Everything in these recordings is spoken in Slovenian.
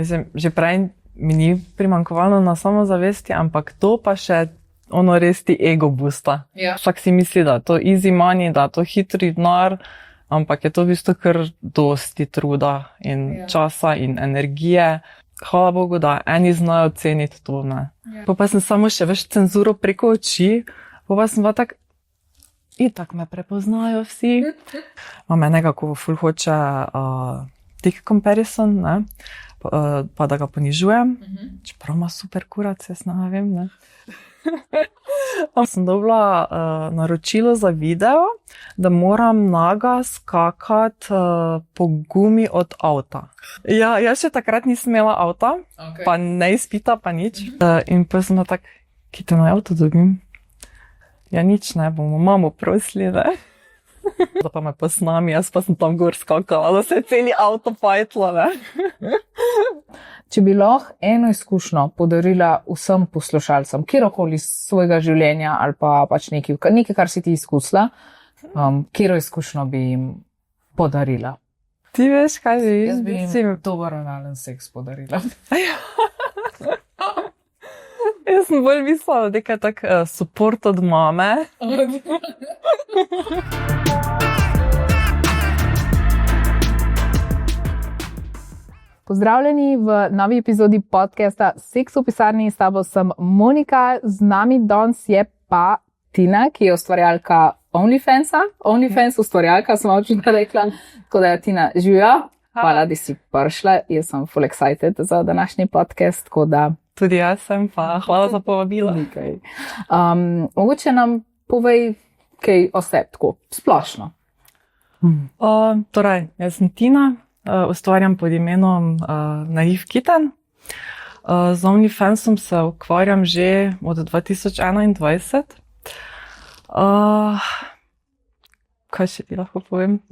Mislim, že prej mi ni primanjkovalo na samozavesti, ampak to pa še ono res ti ego boosta. Ja. Vsak si misli, da je to easy money, da je to hitri denar, ampak je to v bistvu kar dosti truda in časa in energije. Hvala Bogu, da eni znajo ceniti to, ne. Pa sem samo še več cenzuro preko oči, pa sem bila tak, itak me prepoznajo vsi. Imam enega, ko ful hoče tick comparison, ne, pa da ga ponižujem, čeprav ima super kurac, jaz ne vem, ne. Sem dobila naročilo za video, da moram naga skakati po gumi od avta. Ja, jaz še takrat nisem imela avta, pa ne izpita, pa nič. In pa sem tak, kje te na avto dobim? Ja, nič ne, bomo mamo prosili, ne? Da pa me posnami, jaz pa sem tam gor skakala, da se je celi avto fajtlo, ne? Če bi lahko eno izkušnjo podarila vsem poslušalcem, kjerokoli svojega življenja ali pa pač nekaj, kar si ti izkusila, kjero izkušnjo bi jim podarila? Ti veš, kaj bi? Jaz bi jim dober analen seks podarila. Jaz sem bolj mislila, da nekaj tak support od mame. Pozdravljeni v novi epizodi podcasta Seks v pisarni. S tabo sem Monika, z nami danes je pa Tina, ki je ustvarjalka OnlyFansa. OnlyFans ustvarjalka, sem očitno rekla. Tako da je Tina, živjo. Hvala, da si prišla. Jaz sem full excited za današnji podcast, tako da... Tudi jaz sem, pa hvala za povabilo. Mogoče nam povej kaj o sebi, tako splošno. Torej, jaz sem Tina. Ustvarjam pod imenom Naive Kitten. Z OnlyFansom se ukvarjam že od 2021. Kaj še ti lahko povem?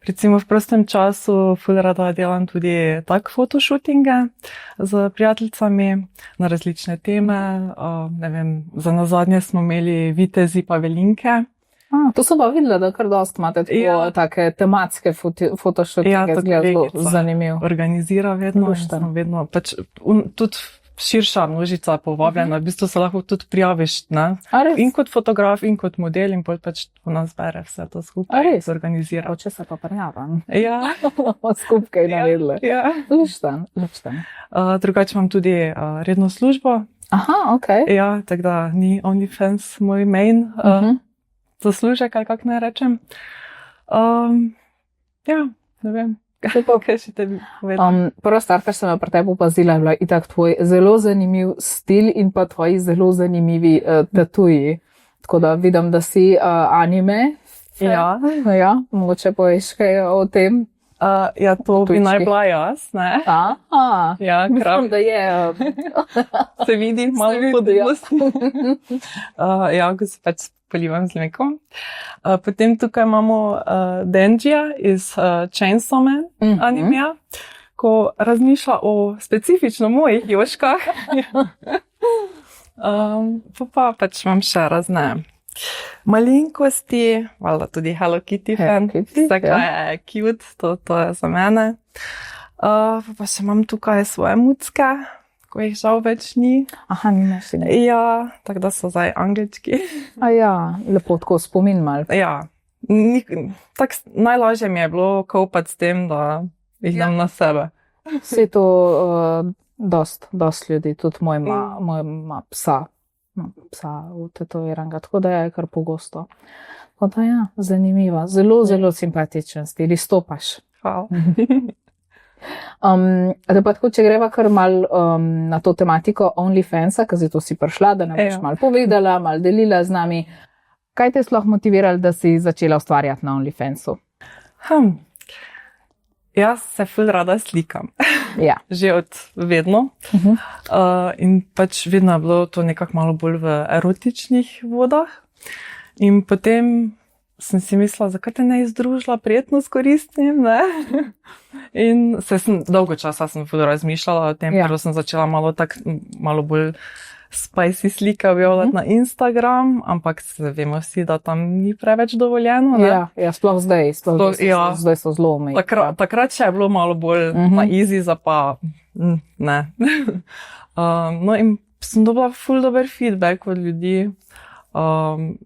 Recimo v prostem času ful rada delam tudi tak fotoshootinge z prijateljicami na različne teme. Ne vem, za nazadnje smo imeli vitezi pa velinke. To sem pa videla, da kar dosti imate take tematske fotoshootinge, zgleda zelo zanimiv. Organizira vedno, pač tudi širša množica povabljena, v bistvu se lahko tudi prijaviš, ne? In kot fotograf, in kot model, in pač po nas bere vse to skupaj, zorganizira. Oče se pa prijavim. Ja. Skupaj naredile. Ja. Luštan. Drugače imam tudi redno službo. Aha, okej. Ja, tako da ni OnlyFans moj main zaslužek, ali kako naj rečem. Ja, ne vem, kaj še tebi povedam. Prva stvar, kar sem pri tebi opazila, je bila itak tvoj zelo zanimiv stil in pa tvoji zelo zanimivi tatuji. Tako da vidim, da si anime. Ja. Ja, mogoče poveš kaj o tem. Ja, to bi naj bila jaz, ne? Ja, mislim, da je. Se vidi malo podobnosti. Ja, ko se pač polivam z mlekom. Potem tukaj imamo Denjija iz Chainsaw Man animeja, ko razmišlja o specifično mojih joškah. Pa pač imam še razne malinkosti, valjda tudi Hello Kitty fan, vse kaj je cute, to je za mene. Pa še imam tukaj svoje mucke, ko jih žal več ni. Aha, nimaš si ne. Ja, tako da so zdaj angelčki. Ja, lepo tako spomin malo. Ja, tako najlažje mi je bilo kopati s tem, da jih dam na sebe. Vse to dost ljudi, tudi moj ima psa v tetoviranega, tako da je kar pogosto. Tako da ja, zanimiva, zelo simpatičen stil, izstopaš. Hvala. Da pa tako, če greva kar mal na to tematiko OnlyFansa, ker zato si prišla, da nam boš malo povedala, malo delila z nami. Kaj te je sploh motiviralo, da si začela ustvarjati na OnlyFansu? Jaz se ful rada slikam. Ja. Že od vedno. In pač vedno je bilo to nekako malo bolj v erotičnih vodah. In potem sem si mislila, zakaj te ne združila prijetno s koristnim, ne? In dolgo časa sem ful razmišljala o tem, prvo sem začela malo bolj spicy slike objavljati na Instagram, ampak vemo vsi, da tam ni preveč dovoljeno. Ne? Ja, sploh zdaj. Zdaj so zelo omejeni. Takrat še je bilo malo bolj na easy, za pa ne. No in sem dobila ful dober feedback od ljudi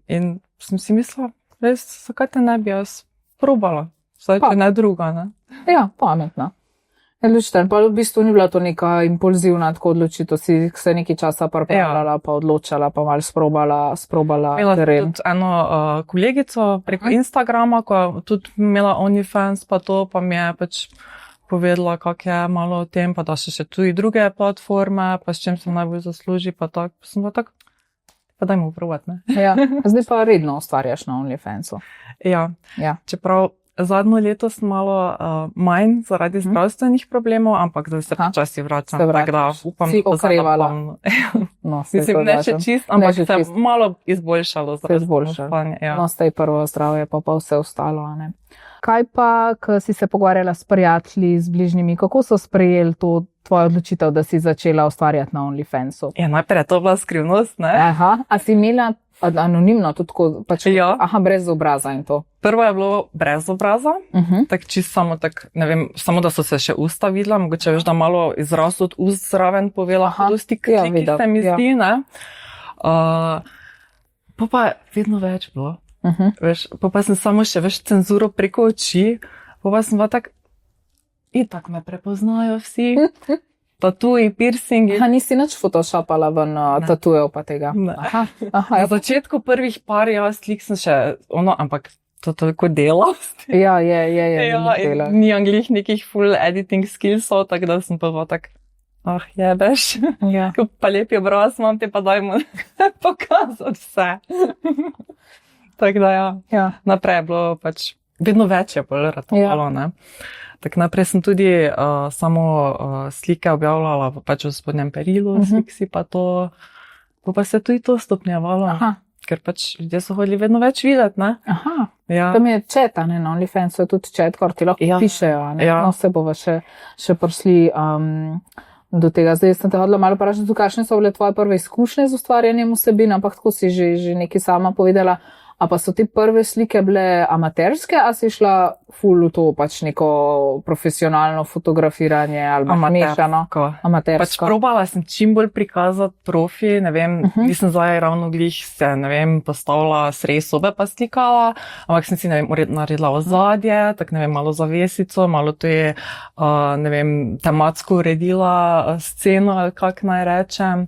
in sem si mislila, res, zakaj te ne bi jaz probala? Zdaj, če ne druga, ne? Ja, pametno. Odločitev, pa v bistvu ni bila to neka impulzivna tako odločitev, si se nekaj časa pripravljala, pa odločala, pa malo sprobala teren. Imela tudi eno kolegico preko Instagrama, ko je tudi imela OnlyFans, pa to, pa mi je pač povedala, kak je malo o tem, pa da še tudi druge platforme, pa s čim se najbolj zasluži, pa tako, pa sem pa tako, pa dajmo probati, ne? Ja, zdaj pa redno ustvarjaš na OnlyFansu. Ja, čeprav zadnjo leto sem malo manj zaradi zdravstvenih problemov, ampak zdaj se počasi vračam, tako da upam, si okrevala. Mislim, ne še čist, ampak se je malo izboljšalo. Ja. No, zdaj prvo zdravje, pa vse ostalo, ne? Kaj pa, ko si se pogovarjala s prijatelji, z bližnjimi, kako so sprejeli to tvojo odločitev, da si začela ustvarjati na OnlyFansu? Ja, najprej to bila skrivnost, ne? Aha, a si imela anonimno, tudi tako, pač, ja. Aha, brez obraza in to. Prvo je bilo brez obraza, tako čisto samo, tak, ne vem, samo da so se še usta videla, mogoče veš, da malo izraz od ust zraven povela, dosti kliki se mi zdi, ne. Pa je vedno več bilo. Veš, pa sem samo še veš cenzuro preko oči, pa sem pa tak, itak me prepoznajo vsi. Tatuji, piercingi. Aha, nisi nič photoshopala ven tatujev pa tega. Aha, na začetku prvih par slik sem še ampak to tako delavst. Ja, ni anglih nekih full editing skillsov, tako da sem pa tak, jebeš. Ja. Pa lepi obraz imam, te pa dajmo pokazati vse. Tako da ja. Naprej je bilo pač, vedno več je bolj ratovalo, ne. Tako naprej sem tudi samo slike objavljala pač v spodnjem perilu, sliksi pa to, pa se tudi to stopnjevalo, ker pač ljudje so hodili vedno več videti, ne. Aha, ja. Tam je chat, ne, na OnlyFansu je tudi chat, kar ti lahko pišejo, ne, no se bova še prišli do tega. Zdaj sem te hodila malo vprašati, kakšne so bile tvoje prve izkušnje z ustvarjanjem vsebin, ampak tako si že nekaj sama povedala. A pa so te prve slike bile amaterske, a si šla ful v to pač neko profesionalno fotografiranje ali mešano? Amatersko. Pač probala sem čim bolj prikazati profi, ne vem, nisem zdaj ravno glih se, ne vem, postavila sredi sobe pa slikala, ampak sem si, ne vem, naredila ozadje, tak ne vem, malo zavesico, malo to je, ne vem, tematsko uredila sceno ali kak naj rečem.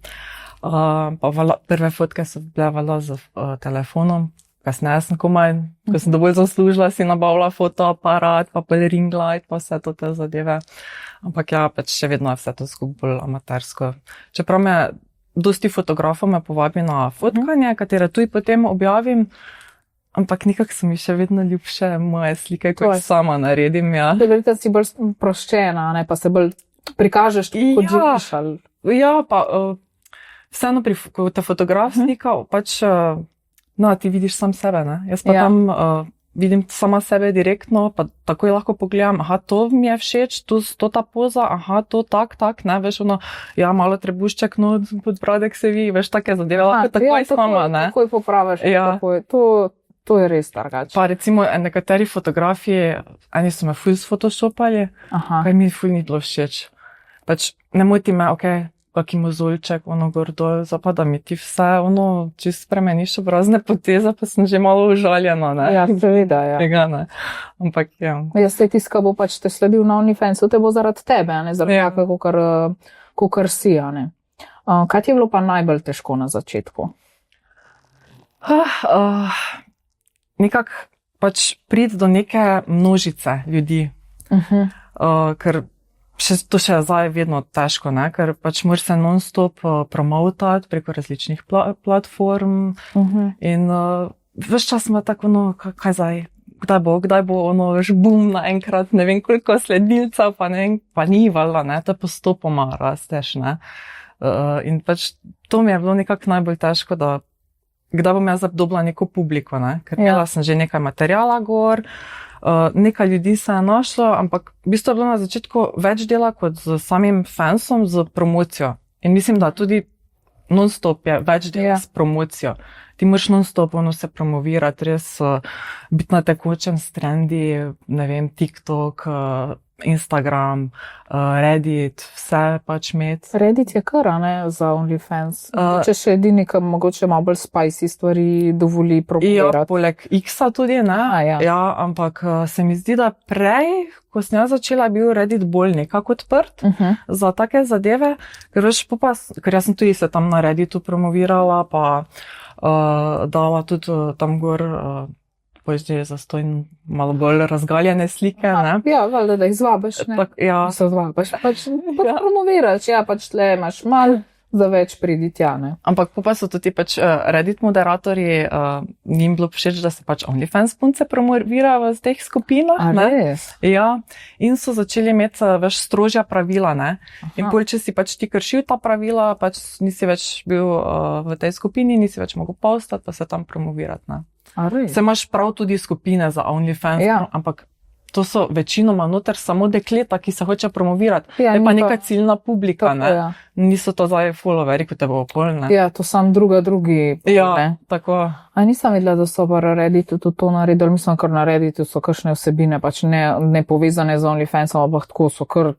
Pa prve fotke so bile valjda z telefonom. Kasneje sem komaj, ko sem dovolj zaslužila, si nabavila fotoaparat, pa ring light, pa vse to te zadeve. Ampak ja, pač še vedno je vse to skupaj bolj amatersko. Čeprav dosti fotografov me povabi na fotkanje, katere tudi potem objavim, ampak nekako so mi še vedno ljubše moje slike, kot sama naredim, ja. Da si bolj proščena, ne, pa se bolj prikažeš, kot živiš. Ja, pa vseeno, ko te fotograf slika, pač ti vidiš sam sebe, ne? Jaz pa tam vidim sama sebe direktno, pa takoj lahko pogledam, to mi je všeč, to ta poza, to tak, ne, veš, malo trebušček, podbradek se vi, veš, take zadeve, lahko takoj sama, ne? Takoj popraviš, takoj, to je res targač. Pa recimo nekateri fotografiji, eni so me ful sfotoshopali, kaj mi ful ni bilo všeč. Pač ne moti me, kaki mozolček, gor dol, da mi ti vse, čist spremeniš obrazne poteze, pa sem že malo užaljena, ne? Ja, seveda, ja. Tega, ne. Ampak, ja. Jaz se tiska bo pač te sledil na OnlyFansu, te bo zaradi tebe, ne, zaradi takega, kakor si, ne. Kaj ti je bilo pa najbolj težko na začetku? Nekako pač priti do neke množice ljudi, ker to še je zdaj vedno težko, ne? Ker pač moraš se non-stop promotati preko različnih platform in ves čas ima tako, kaj zdaj, kdaj bo veš, boom naenkrat, ne vem koliko sledilcev, pa ne vem, pa ni valjda, ne, to postopoma rasteš, ne. In pač to mi je bilo nekako najbolj težko, da kdaj bom jaz dobila neko publiko, ne, ker imela sem že nekaj materijala gor, nekaj ljudi se je našlo, ampak v bistvu je bilo na začetku več dela kot z samim fansom, z promocijo. In mislim, da tudi non-stop je več dela s promocijo. Ti moraš non-stop se promovirati, res biti na tekočem s trendi, ne vem, TikTok, Instagram, Reddit, vse pač imeti. Reddit je kar, ne, za OnlyFans. Če še edini, ki mogoče malo bolj spicy stvari dovoli promovirati. Ja, poleg X-a tudi, ne? Ja, ampak se mi zdi, da prej, ko sem jaz začela, je bil Reddit bolj nekako odprt za take zadeve, ker jaz sem tudi se tam na Redditu promovirala, pa dala tudi tam gor pozdje zastojn malo bolj razgaljene slike, ne? Ja, valjda, da jih zvabiš, ne? Ja. Se zvabiš, pač promoviraš, ja, pač tle imaš malo za več pridi tja, ne? Ampak pa so tudi pač Reddit moderatorji, njim bilo všeč, da se pač OnlyFans punce promovirajo v teh skupinah, ne? Res? Ja, in so začeli imeti več strožja pravila, ne? In pol, če si pač ti kršil ta pravila, pač nisi več bil v tej skupini, nisi več mogel postati, pa se tam promovirati, ne? Se imaš prav tudi skupine za OnlyFans, ampak to so večinoma noter samo dekleta, ki se hoče promovirati. Je pa neka ciljna publika, ne? Niso to zdaj followeri, kot te bo okol, ne? Ja, to sam drugi. Ja, tako. A nisem videla, da so pa na Redditu to naredili, mislim, kar na Redditu so kakšne vsebine, pač ne povezane z OnlyFansom, ampak tako so kar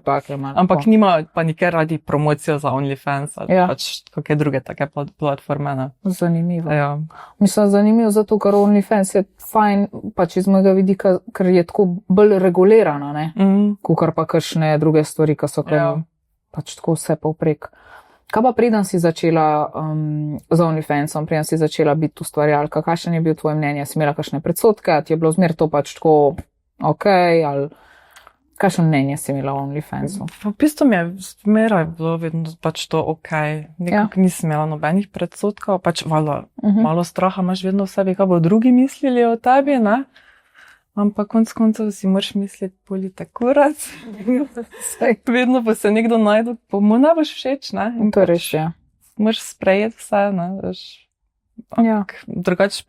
take, malo. Ampak nima pa nikjer radi promocijo za OnlyFans, ali pač kakšne druge take platforme, ne? Zanimivo. Ja. Mislim, zanimivo zato, ker OnlyFans je fajn, pač iz mojega vidika, ker je tako bolj regulirana, ne? Kakor pa kakšne druge stvari, ki so pač tako vse povprek. Kaj pa preden si začela z OnlyFansom, preden si začela biti ustvarjalka, kakšen je bil tvoje mnenje? Si imela kakšne predsodke, ti je bilo zmer to pač tako okej, ali kakšno mnenje si imela o OnlyFansu? V bistvu mi je zmeraj bilo vedno pač to okej. Nekako nisem imela nobenih predsodkov, pač malo straha imaš vedno v sebi, kaj bo drugi mislili o tebi, ne? Ampak konec koncev si moraš misliti, bolj te kurac. Vedno pa se nekdo najde, pa mu ne boš všeč, ne? In to res je. Moraš sprejeti vse, ne? Drugače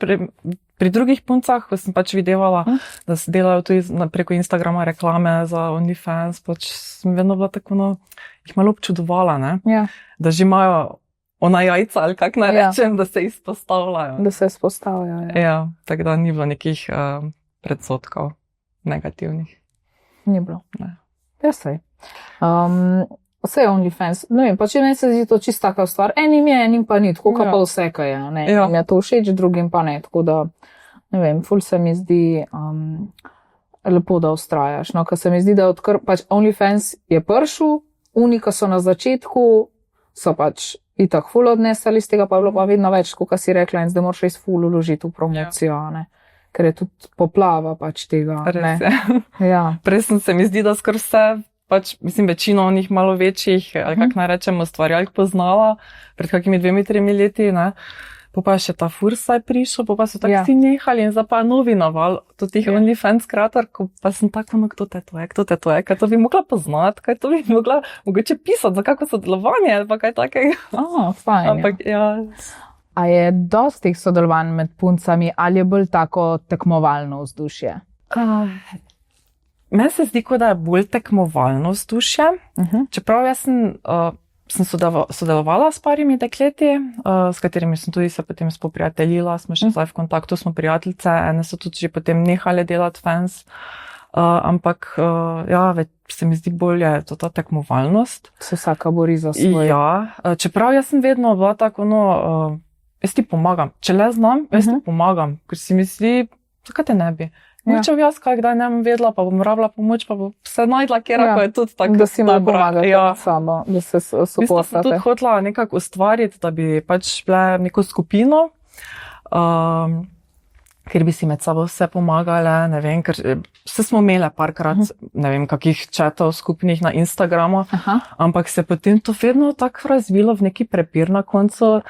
pri drugih puncah, ko sem pač videvala, da se delajo tudi preko Instagrama reklame za OnlyFans, pač sem vedno bila tako, jih malo občudovala, ne? Da že imajo ona jajca, ali kak naj rečem, da se izpostavljajo. Da se izpostavljajo, ja. Tako da ni bilo nekih predsodkov negativnih. Ni bilo. Ne. Ja, sej. Vse je OnlyFans. Ne vem, pa če meni se zdi to čist taka stvar. Enim je, enim pa ni, tako pa vse, kaj je. Ne? Enim je to všeč, drugim pa ne. Tako da, ne vem, ful se mi zdi lepo, da ustrajaš. No, ker se mi zdi, da pač OnlyFans je pršel, ki so na začetku, so pač itak ful odnesali z tega, pa je bilo pa vedno več, kot si rekla, in zdaj moraš res ful uložiti v promocijo, ne. Ker je tudi poplava pač tega. Res je. Ja. Presno se mi zdi, da skoraj vse, pač, mislim, večino onih malo večjih, ali kak naj rečemo, ustvarjalk poznala pred kakimi 2-3 leti, ne. Pa še ta Fursaj prišel, pa so tako vsi nehali in zdaj pa novi naval, tudi tih OnlyFans kreatork, pa sem tako, kdo te to je, kaj to bi mogla poznati, kaj to bi mogla mogoče pisati, za kako sodelovanje, ali pa kaj takega. Fajn. Ampak, A je dosti sodelovanj med puncami ali je bolj tako tekmovalno vzdušje? Meni se zdi, da je bolj tekmovalno vzdušje. Čeprav jaz sem sodelovala s parimi dekleti, s katerimi sem tudi se potem spoprijateljila, smo še zdaj v kontaktu, smo prijateljice, ene so tudi že potem nehale delati fans. Ampak se mi zdi bolje to ta tekmovalnost. Se vsaka bori za svoj. Ja, čeprav jaz sem vedno bila tako, jaz ti pomagam. Če le znam, jaz ti pomagam, ker si misli, zakaj te ne bi? Mogoče bi jaz kdaj ne bom vedela, pa bom rabila pomoč, pa bom se najdla, kjer ko je tudi tako. Da si malo pomagati samo, da se sopostate. Mislim, sem tudi hotela nekako ustvariti, da bi pač bile neko skupino, ker bi si med sabo vse pomagale, ne vem, ker vse smo imele parkrat, ne vem, kakih chatov skupnih na Instagramu, ampak se potem to vedno tako razvilo v neki prepir na koncu.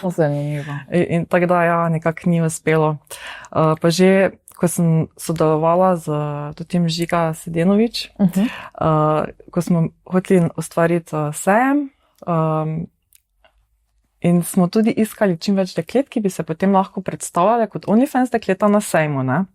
Zanimivo. In tako da, nekako ni uspelo. Pa že, ko sem sodelovala z tem Žiga Sedenovič, ko smo hoteli ustvariti sejem, in smo tudi iskali čim več deklet, ki bi se potem lahko predstavljale kot OnlyFans dekleta na sejmu, ne?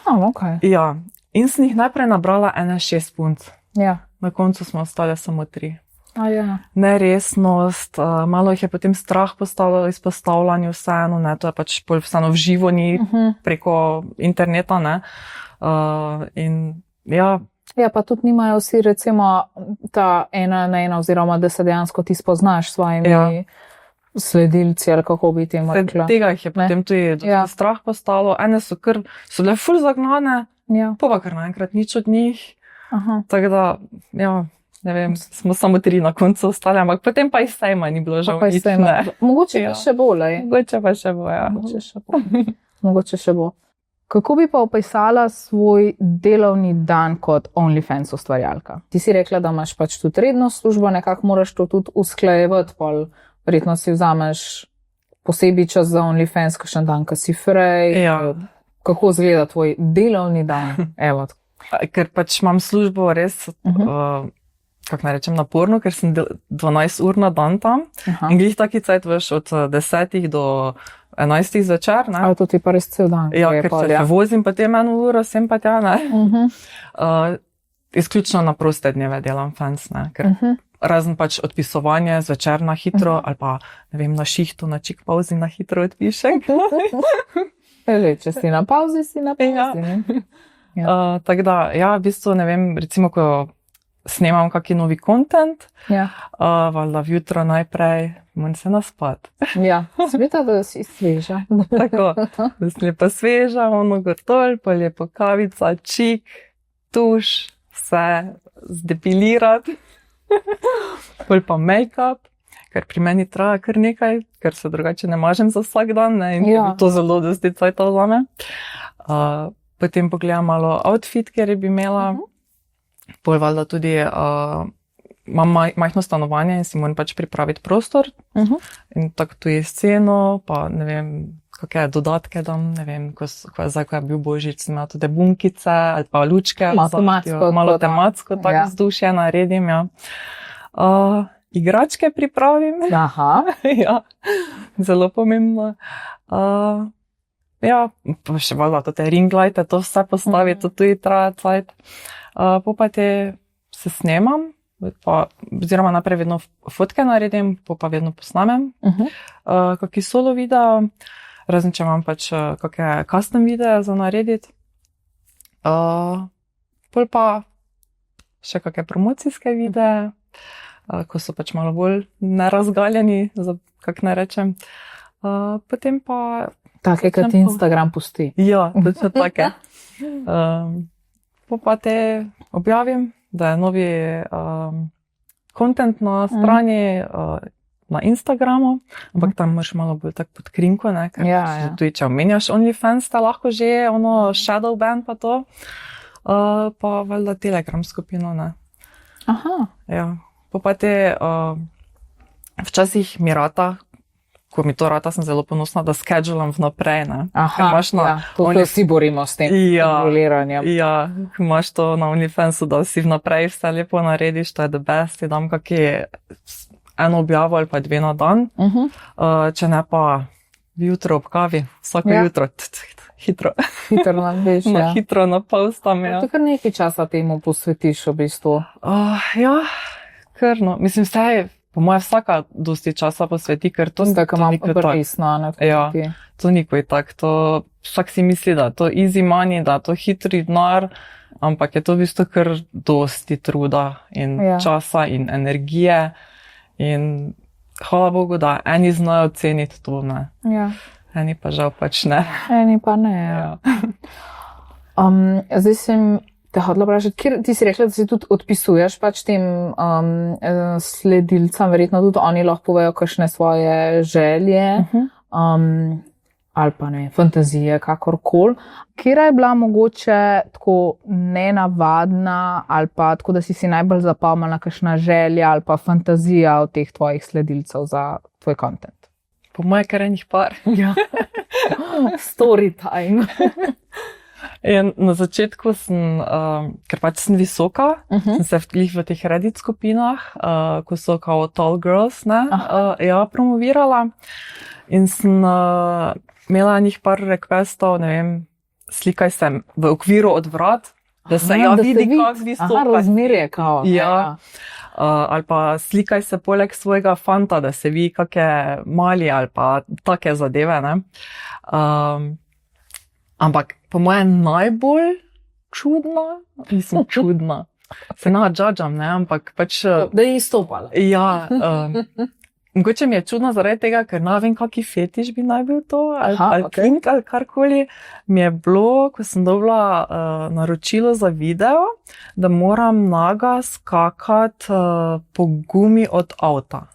Okay. Ja, in sem jih najprej nabrala 6 punc. Ja. Na koncu smo ostale samo 3. Ja. neresnost, malo jih je potem strah postavljalo izpostavljanje vseeno, ne, to je pač bolj vseeno v živo, ni preko interneta, ne. In ja. Ja, pa tudi nimajo vsi recimo ta 1-na-1 oziroma da se dejansko ti spoznaš s svojimi sledilci ali kako bi temu rekla. Tega jih je potem tudi strah postalo. Ene so bile ful zagnane, pa kar naenkrat nič od njih. Tako da, ja, ne vem, smo samo 3 na koncu ostali, ampak potem pa iz sejma ni bilo žal nič. Mogoče pa še bo, lej. Mogoče pa še bo, ja. Mogoče še bo. Kako bi pa opisala svoj delovni dan kot OnlyFans ustvarjalka? Ti si rekla, da imaš pač tudi redno službo, nekako moraš to tudi usklajevati, pol verjetno si vzameš posebej čas za OnlyFans, kakšen dan, ko si frej. Ja. Kako izgleda tvoj delovni dan? Evo. Ker pač imam službo res, kako naj rečem, naporno, ker sem 12 ur na dan tam. In glih taki cajt veš od 10 do 11 zvečer, ne. Ali to ti pa res cel dan? Ja, ker se vozim potem 1 uro, sem pa tja, ne. Izključno na proste dneve delam fans, ne, ker razen pač odpisovanje zvečer na hitro, ali pa, ne vem, na šihtu, na čik pauzi na hitro odpišem. Če si na pauzi, si na pauzi. Tako da, ja, v bistvu, ne vem, recimo, ko snemam kaki novi content, valjda vjutro najprej, moram se naspat. Ja, sveta, da si sveža. Tako, da si lepa sveža, ono gotol, pa lepo kavica, čik, tuš, vse zdepilirati, pol pa make-up, ker pri meni traja kar nekaj, ker se drugače ne mažem za vsak dan, ne, in to zelo dosti cajta vzame. Potem pogledam malo outfit, ker bi imela, pol valjda tudi imam majhno stanovanje in si moram pač pripraviti prostor. In tako tu je sceno, pa ne vem, kakšne dodatke dam, ne vem, ko je bil Božič, sem imela tudi bunkice ali pa lučke. Malo tematsko tako vzdušje naredim, ja. Igračke pripravim. Ja, zelo pomembno. Ja, pa še valjda te ring lighte, to vse postaviti, to tudi traja cajt. Pa te se snemam, oziroma najprej vedno fotke naredim, pa vedno posnamem. Kaki solo video, razen če imam pač kakšne custom videe za narediti. Pol pa še kakšne promocijske videe, ko so pač malo bolj nerazgaljeni, kako naj rečem. Potem pa take, kot ti Instagram pusti. Ja, točno take. Pa te objavim, da je novi content na strani na Instagramu, ampak tam imaš malo bolj tak pod krinko, ne, ker tudi če omenjaš OnlyFans, ta lahko že ono shadow ban pa to, pa valjda Telegram skupino, ne. Ja, pa te včasih mi rata, ko mi to rata, sem zelo ponosna, da schedulam vnaprej, ne. To vsi borimo s tem kontroliranjem. Ja, imaš to na OnlyFansu, da si vnaprej vse lepo narediš, to je the best, ti dam kakšno eno objavo ali pa 2 na dan, če ne pa jutro ob kavi, vsako jutro, hitro. Hitro napiš, ja. Hitro napostam, ja. To kar nekaj časa temu posvetiš v bistvu. Ja, kar no, mislim, vse po moje vsaka dosti časa posveti, ker to ni tako. Ja, to nikoli tako. Vsak si misli, da je to easy money, da je to hitri denar, ampak je to v bistvu kar dosti truda in časa in energije. In hvala Bogu, da eni znajo ceniti to, ne. Ja. Eni pa žal pač ne. Eni pa ne, ja. Zdaj sem te hodila vprašati, ti si rekla, da si tudi odpisuješ pač tem sledilcem, verjetno tudi oni lahko povejo kakšne svoje želje, ali pa ne, fantazije, kakorkoli. Kera je bila mogoče tako nenavadna ali pa tako, da si najbolj zapomnila kakšna želja ali pa fantazija od teh tvojih sledilcev za tvoj content? Po moje kar enih par. Ja. Story time. In na začetku sem, ker pač sem visoka, sem se v teh Reddit skupinah, ko so kao tall girls, ne, promovirala. In sem imela njih par requestov, ne vem, slikaj se v okviru od vrat, da se vidi, kako visoka. Razmerje kao. Ja. ali pa slikaj se poleg svojega fanta, da se vidi kakšne mali ali pa take zadeve, ne. Ampak po mojem najbolj čudna, se judžam, ne, ampak pač... Da je izstopala. Ja, mogoče mi je čudno zaradi tega, ker ne vem, kaki fetiš bi naj bil to, ali kink, ali karkoli. Mi je bilo, ko sem dobila naročilo za video, da moram naga skakati po gumi od avta.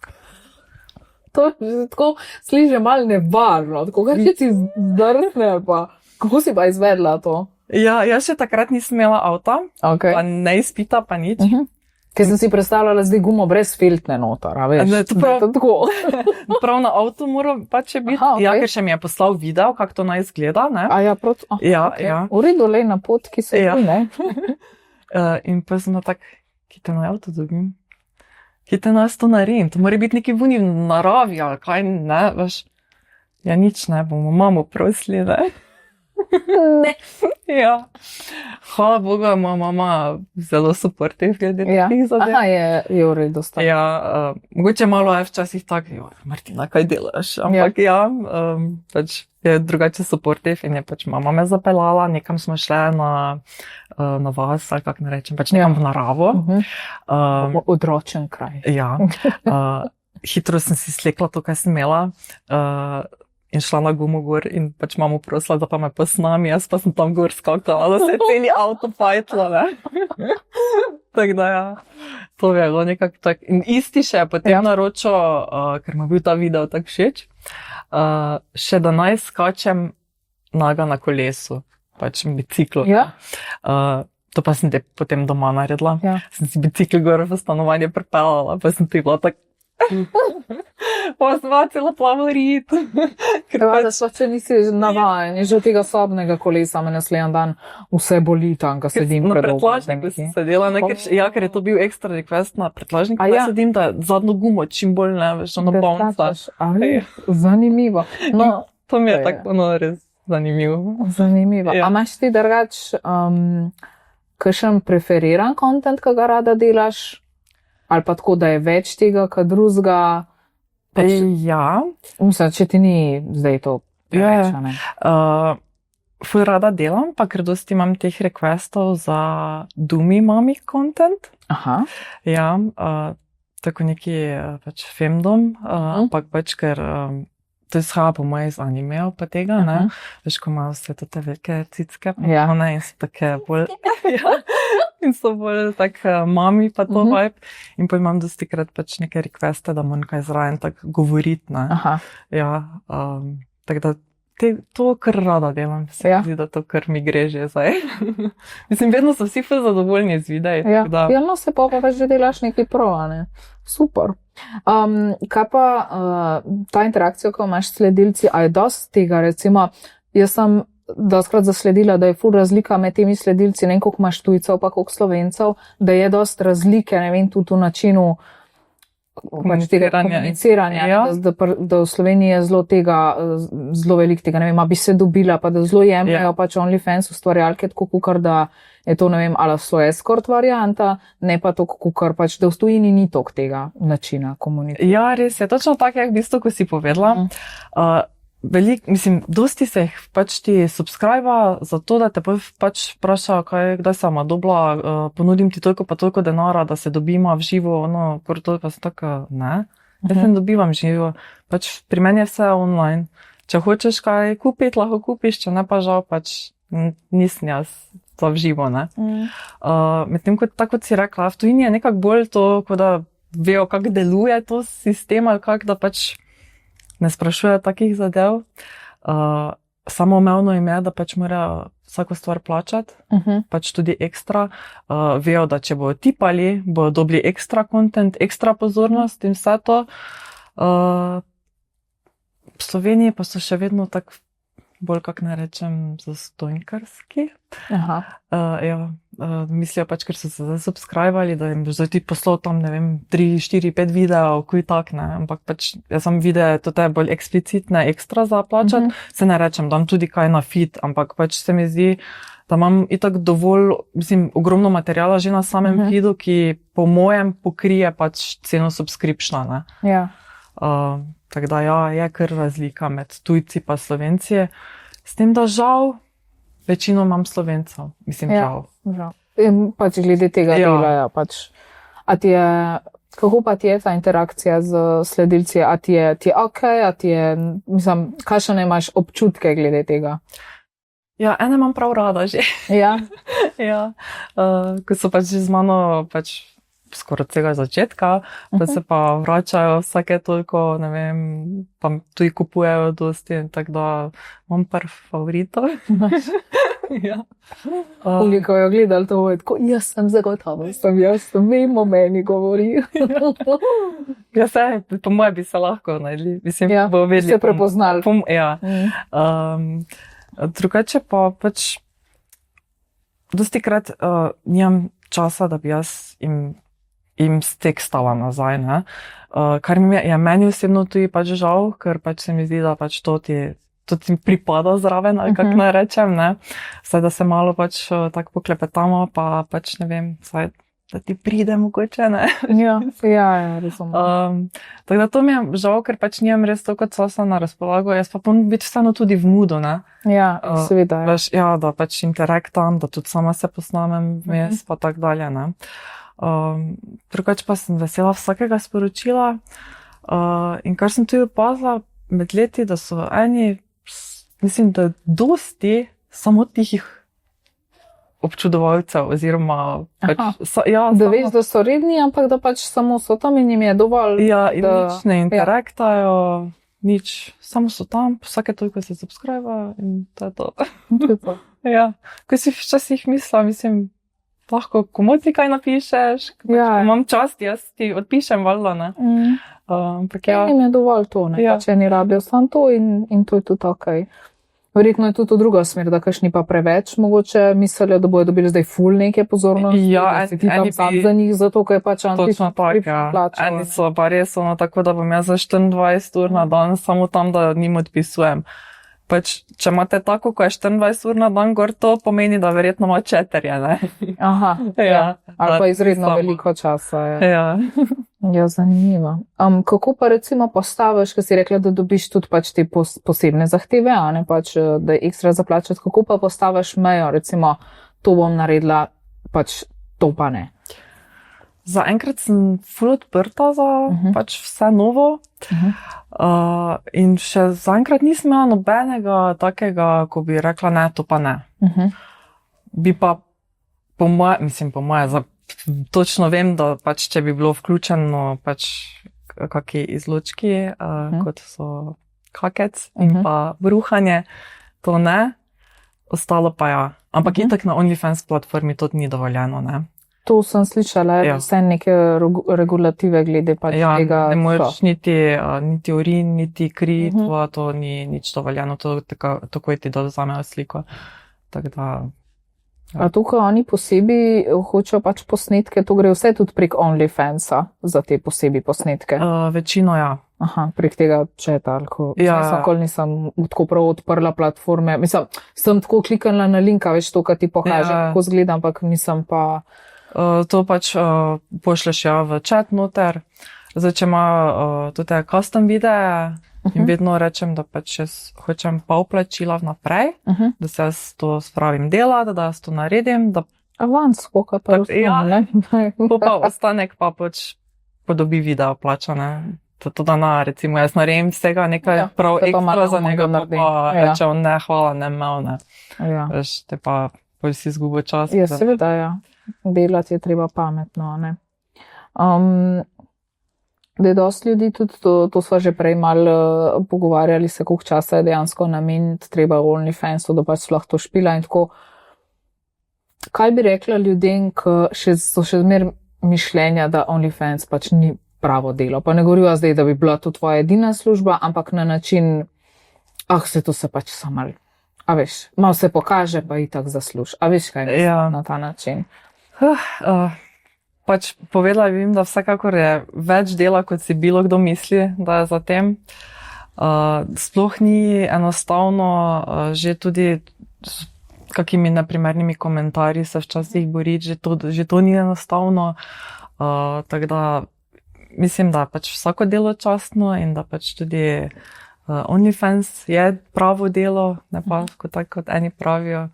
To je tako sliže malo nevarno, tako kar če ti zdrsne, pa kako si pa izvedla to? Ja, jaz še takrat nisem imela avta, pa ne izpita, pa nič. Ker sem si predstavljala zdaj gumo brez filtne notar, a veš? Ne, to prav na avtu mora pač biti. Ja, ker še mi je poslal video, kako to naj izgleda, ne? Ja, prav. Ja. V redu, lej na pot, ki se tu, ne? In pa sem tak, kite na avto dobim. Kite nas to naredim, to mora biti neki vuni v naravi, ali kaj, ne, veš? Ja, nič ne, bomo mamo prosili, ne? Ne. Ja. Hvala Bogu, moja mama zelo supportive glede teh zadev. Aha, je v redu stavljeno. Ja, mogoče malo je včasih tak, Martina, kaj delaš? Ampak pač je drugače supportive in je pač mama me zapeljala, nekam smo šle na vas, ali kako ne rečem, pač nekam v naravo. Odročen kraj. Ja. Hitro sem si slekla to, kaj sem imela. In šla na gumo gor in pač mamo prosila, da pa me posnami, jaz pa sem tam gor skakala, da se je celi avto fajtla, ne. Tako da ja, to je bilo nekako tak. In isti še je potem naročil, ker mu je bil ta video tak všeč, še da naj skačem naga na kolesu, pač biciklu. Ja. To pa sem te potem doma naredila. Ja. Sem si bicikl gor v stanovanje pripeljala, pa sem ti bila tak pa sva cela plavorit. Da če nisi navajen, že od tega sobnega kolesa me naslednji dan vse boli tam, ko sedim pred Na predlažniku sem sedela, ker je to bil ekstra request na predlažniku, pa sedim, da zadnjo gumo čim bolj ne veš, ono bouncaš. Zanimivo. No, to mi je tako res zanimivo. Zanimivo. A imaš ti drugač kakšen preferiran content, ki ga rada delaš? Ali pa tako, da je več tega, kot drugega? Ja. Mislim, če ti ni zdaj to preveč, ne? Ful rada delam, pa ker dosti imam teh requestov za Dumi mami content. Aha. Ja, tako neki pač femdom, ampak pač ker to izhaja po moje iz animejo pa tega, ne? Veš, ko imajo vse to te velike cicke, pa one in so take bolj... In so bolj tak mami pa to vibe. In pa imam dosti krat pač neke requeste, da moram kaj zraven tak govoriti, ne. Aha. Ja, tako da to kar rada delam. Se zdi, da to kar mi gre že zdaj. Mislim, vedno so vsi ful zadovoljni z videi. Ja, no se pa že delaš nekaj prava, ne. Super. Kaj pa ta interakcija, ko imaš sledilci, a je dosti tega, recimo, jaz sem doskrat zasledila, da je ful razlika med temi sledilci, ne vem, koliko imaš tujcev, pa koliko Slovencev, da je dosti razlike, ne vem, tudi v načinu komuniciranja, da v Sloveniji je zelo velik tega, ne vem, a bi se dobila, pa da zelo jemljajo pač OnlyFans ustvarjalke, tako kukar, da je to, ne vem, ala so escort varianta, ne pa to kukar, pač da v tujini ni tok tega načina komuniciranja. Ja, res je, točno tako, jak v bistvu, ko si povedala. Dosti se jih pač ti subscriba zato, da te pač vpraša, kdaj sem dobila, ponudim ti toliko pa toliko denara, da se dobima v živo, kar to pa sem tako, ne, jaz ne dobivam živo, pač pri meni je vse online, če hočeš kaj kupiti, lahko kupiš, če ne pa žal, pač nisem jaz za v živo, ne. Medtem, tako kot si rekla, v tujini je nekako bolj to, kot da vejo, kako deluje to sistem ali kako, da pač ne sprašujejo takih zadev. Samoumevno jim je, da pač morajo vsako stvar plačati, pač tudi ekstra. Vejo, da če bojo tipali, bojo dobili ekstra content, ekstra pozornost in vse to. V Sloveniji pa so še vedno tak bolj, kak ne rečem, zastojnkarski. Mislijo pač, ker so se zdaj subscribali, da jim bo zdaj ti poslal tam, ne vem, 3, 4, 5 videov, kuj tak, ne, ampak pač jaz sem videl, to je bolj eksplicitne, ekstra za plačati, se ne rečem, dam tudi kaj na feed, ampak pač se mi zdi, da imam itak dovolj, ogromno materijala že na samem feedu, ki po mojem pokrije pač ceno subscriptiona, ne. Ja. Tako da ja, je kar razlika med tujci pa Slovenci. S tem, da žal, večino imam Slovencev, žal. Žal. In pač glede tega dela, ja, pač. Kako pa ti je ta interakcija z sledilci? A ti je okej, a ti je, kakšne imaš občutke glede tega? Ja, ene imam prav rada že. Ja? Ja. Ko so pač že z mano skoraj od vsega začetka, pa se pa vračajo vsake toliko, ne vem, pa tudi kupujejo dosti, tako da imam par favoritov. Ja. Koliko jo gledali to, tako, jaz sem zagotovo, jaz vem o meni govori. Ja, po moje bi se lahko najdli, bo vedeli. Se prepoznali. Ja. Drugače pa pač dostikrat nimam časa, da bi jaz jim stekstala nazaj, ne. Kar je meni osebno tudi pač žal, ker pač se mi zdi, da pač to ti pripada zraven, ali kako naj rečem, ne. Saj, da se malo pač tako poklepetamo, pa pač ne vem, saj, da ti pride mogoče, ne. Ja, razumem. Tako da to mi je žal, ker pač nimam res toliko časa na razpolago, jaz pa bom biti vseeno tudi v moodu, ne. Ja, seveda. Ja, da pač interaktam, da tudi sama se posnamem vmes, pa tak dalje, ne. Drugače pa sem vesela vsakega sporočila, in kar sem tudi opazila med leti, da so eni, da dosti samo tihih občudovalcev, oziroma pač, da veš, da so redni, ampak da pač samo so tam in jim je dovolj. Ja, in nič ne interaktajo, nič, samo so tam, vsake toliko se subscribe in to je to. Ja, ko si včasih mislila, lahko komu ti kaj napišeš, imam čast, jaz ti odpišem, valjda, ne. Ampak ja. Jim je dovolj to, ne, če ni rabijo samo to in to je tudi okej. Verjetno je tudi v drugo smer, da kakšni pa preveč mogoče mislijo, da bojo dobili zdaj ful neke pozornosti, da si ti tam sam za njih, zato ko je pač anti-subscription plačal. Eni so pa res tako, da bom jaz za 24 ur na dan samo tam, da njim odpisujem. Pač, če imate tako, ko je 24 ur na dan gor, to pomeni, da verjetno ima četerje, ne? Aha, ja. Ali pa izredno veliko časa. Ja, zanimivo. Kako pa recimo postaviš, ko si rekla, da dobiš tudi pač te posebne zahteve, a ne pač, da je ekstra zaplačati, kako pa postaviš mejo, recimo, to bom naredila, pač to pa ne? Zaenkrat sem ful odprta za pač vse novo. In še zaenkrat nisem imela nobenega takega, ko bi rekla ne, to pa ne. Bi pa po moje, točno vem, da pač, če bi bilo vključeno pač kakšni izločki, kot so kakec in pa bruhanje, to ne, ostalo pa ja. Ampak itak na OnlyFans platformi to ni dovoljeno, ne. To sem slišala, vse neke regulative glede pač tega. Ja, ne moreš niti urin, niti kri, to ni nič dovoljeno, to takoj ti dovzamejo sliko. Tako da. A tukaj oni posebej hočejo pač posnetke, to gre vse tudi prek OnlyFansa za te posebej posnetke? Večino, ja. Aha, prek tega četa, nisem tako prav odprla platforme. Sem tako klikala na linka, veš to, kar ti pokaže, kako zgleda, ampak nisem pa. To pač pošleš v chat noter. Zdaj, če ima tudi custom videe, in vedno rečem, da pač jaz hočem pol plačila vnaprej, da se jaz to spravim delati, da jaz to naredim. Avans, koliko pa ostane, ne? Pa ostanek pa pač podobi video plačane. To da recimo jaz naredim vsega nekaj prav ekstra za njega, pa reče on ne, hvala, ne imel, ne. Veš, te pa si izgubo čas. Ja, seveda, ja. Delati je treba pametno, ne. Da je dosti ljudi, tudi to sva že prej malo pogovarjali se, koliko časa je dejansko nameniti treba v OnlyFansu, da pač lahko to špila in tako. Kaj bi rekla ljudem, ki so še zmer mišljenja, da OnlyFans pač ni pravo delo? Pa ne govoriva zdaj, da bi bila to tvoja edina služba, ampak na način, to se pač samo, a veš, malo se pokaže, pa itak zasluž. A veš, kaj mislim na ta način? Pač povedala bi jim, da vsekakor je več dela, kot si bilo kdo misli, da je za tem. Sploh ni enostavno, že tudi kakimi neprimernimi komentarji se včasih boriti, že to ni enostavno. Tako da mislim, da pač vsako delo častno in da pač tudi OnlyFans je pravo delo, ne pa kot eni pravijo.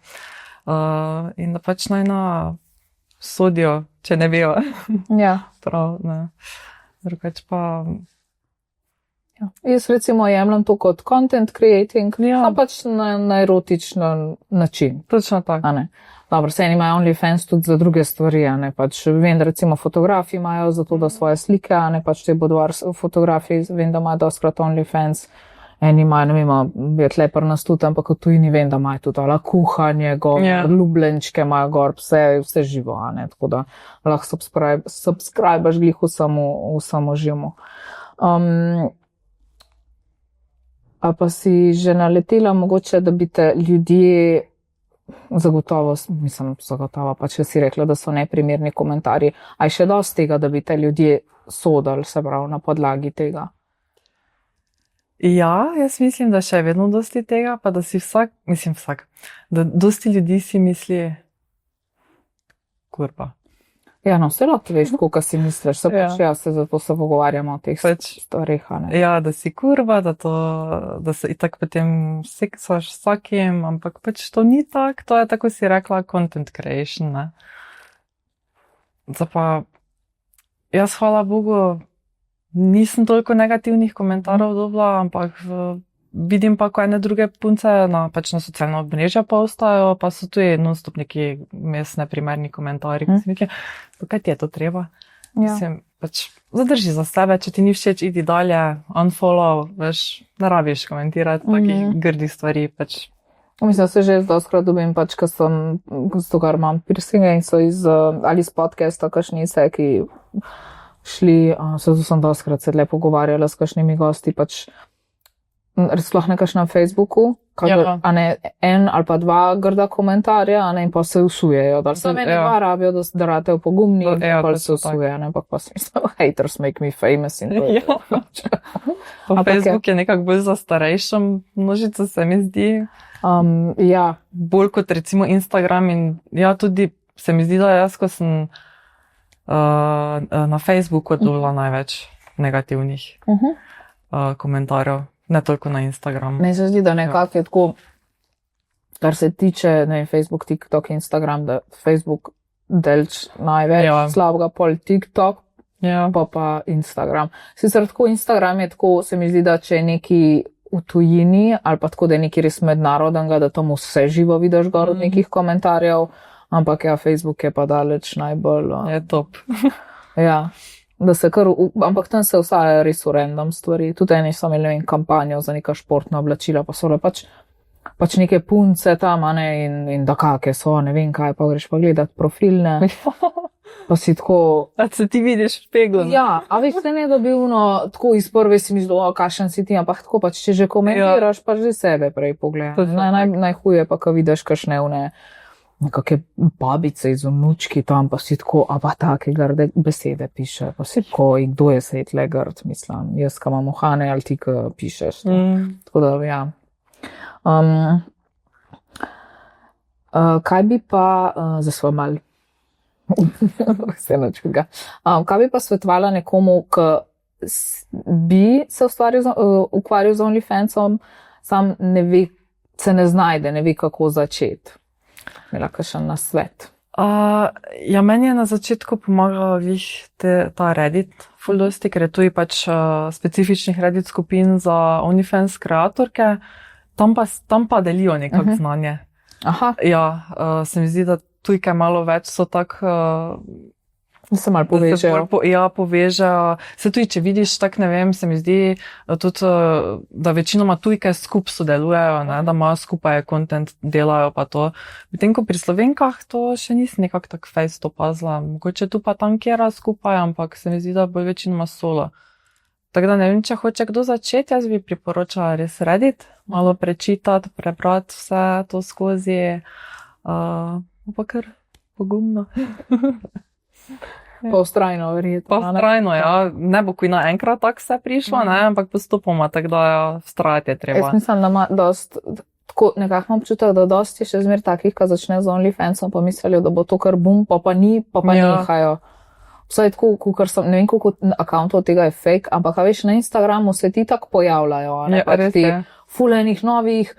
In da pač naj sodijo, če ne vejo. Ja. Prav, ne. Drugač pa... Ja. Jaz recimo jemljem to kot content creating, a pač na erotičen način. Točno tako. Dobro, se eni imajo OnlyFans tudi za druge stvari, pač vem, da recimo fotografi imajo za to, da svoje slike, pač te boudoir fotografiji, vem, da imajo dostkrat OnlyFans, eni imajo, ne vem, je tle pri nas tudi, ampak v tujini vem, da imajo tudi kuhanje, ljubljenčke imajo gor, vse živo, tako da lahko subscribeš glih vsemu živu. A pa si že naletela mogoče, da bi te ljudje zagotovo, pač si rekla, da so neprimerni komentarji. A je še dosti tega, da bi te ljudje sodili, se pravi, na podlagi tega? Ja, jaz mislim, da še je vedno dosti tega, pa da si da dosti ljudi si misli, kurba. Ja, no, vse lahko veš, koliko si misliš, se zato se pogovarjamo o teh stvareh. Ja, da si kurva, da se itak potem seksaš vsakim, ampak pač to ni tako, to je tako si rekla, content creation, ne. Zdaj pa, jaz hvala Bogu, nisem toliko negativnih komentarjev dobila, ampak vidim pa, ko ene druge punce pač na socialna omrežja postajo, pa so tu non-stop neki neprimerni komentarji, ko si misli, kaj ti je to treba? Mislim, pač zadrži za sebe, če ti ni všeč, idi dalje, unfollow, veš, ne rabiš komentirati takih grdih stvari, pač. Mislim, se že dostkrat dobim, pač, ko sem, zato kar imam piercinge in so ali iz podcasta, kakšni ki šli, se sem dostkrat se tle pogovarjala s kakšnimi gosti, pač sploh nekaj na Facebooku, a ne en ali pa dva grda komentarja, in pa se usujejo, da se meni dva rabijo, da ratejo pogumni, pa se usujejo, ampak pa sem mislila, haters make me famous. Pa Facebook je nekako bolj za starejšo množico, se mi zdi. Ja. Bolj kot recimo Instagram in ja, tudi se mi zdi, da jaz, ko sem na Facebooku dobila največ negativnih komentarjev. Ne toliko na Instagramu. Meni se zdi, da nekako je tako, kar se tiče, ne vem, Facebook, TikTok, Instagram, da Facebook delč največ slabega, pol TikTok, pa Instagram. Sicer tako Instagram je tako, se mi zdi, da če je neki v tujini, ali pa tako, da je neki res mednarodnega, da tam vse živo vidiš gor od nekih komentarjev, ampak ja, Facebook je pa daleč najbolj. Je top. Ja. Da se ampak tam se vsajajo res v random stvari. Tudi eni so imeli kampanjo za neka športna oblačila, pa so le pač neke punce tam, in da kake so, ne vem kaj, pa greš pa gledat profilne. Pa si tako... A se ti vidiš v špeglu? Ja, a veš, ne da bi tako iz prve si mislil, kakšen si ti, ampak tako pač, če že komentiraš, pa že sebe prej pogledaj. Najhuje pa, ko vidiš kakšne nekake babice iz vnučki tam, pa si tako, a pa take grde besede piše, pa si tako, in kdo je se tle grd, mislim, jaz ka imam uhane, ali ti ka pišeš. Tako da, ja. Kaj bi pa, zdaj smo mal, kaj bi pa svetovala nekomu, ki bi se ukvarjal z OnlyFansom, sam ne ve, se ne znajde, ne ve, kako začeti. Imela kakšen nasvet? Ja, meni je na začetku pomagala ta Reddit ful dosti, ker je tu pač specifičnih Reddit skupin za OnlyFans kreatorke, tam pa delijo nekako znanje. Aha. Ja, se mi zdi, da tujke malo več so tako... Se malo povežejo. Ja, povežejo. Se tudi, če vidiš, tak ne vem, se mi zdi tudi, da večinoma tujke skup sodelujejo, da imajo skupaj content, delajo pa to. Medtem ko pri Slovenkah to še nisem nekako tak fejst opazila. Mogoče tu pa tam kjera skupaj, ampak se mi zdi, da bolj večinoma solo. Tako da ne vem, če hoče kdo začeti, jaz bi priporočala res Reddit, malo prečitati, prebrati vse to skozi, pa kar pogumno. Pa vztrajno, verjetno. Pa vztrajno, ja. Ne bo kuj naenkrat tako vse prišlo, ampak postopoma, tako da vztrajati je treba. Jaz mislim, da ima tako nekako imam občutek, da dosti je še zmer takih, ki začnejo z OnlyFansom, pa mislijo, da bo to kar bum, pa ni, pa nehajo. Vsaj tako, kukor sem, ne vem, koliko akauntov tega je fake, ampak veš, na Instagramu se ti tako pojavljajo, ne, pač ti fulenih novih,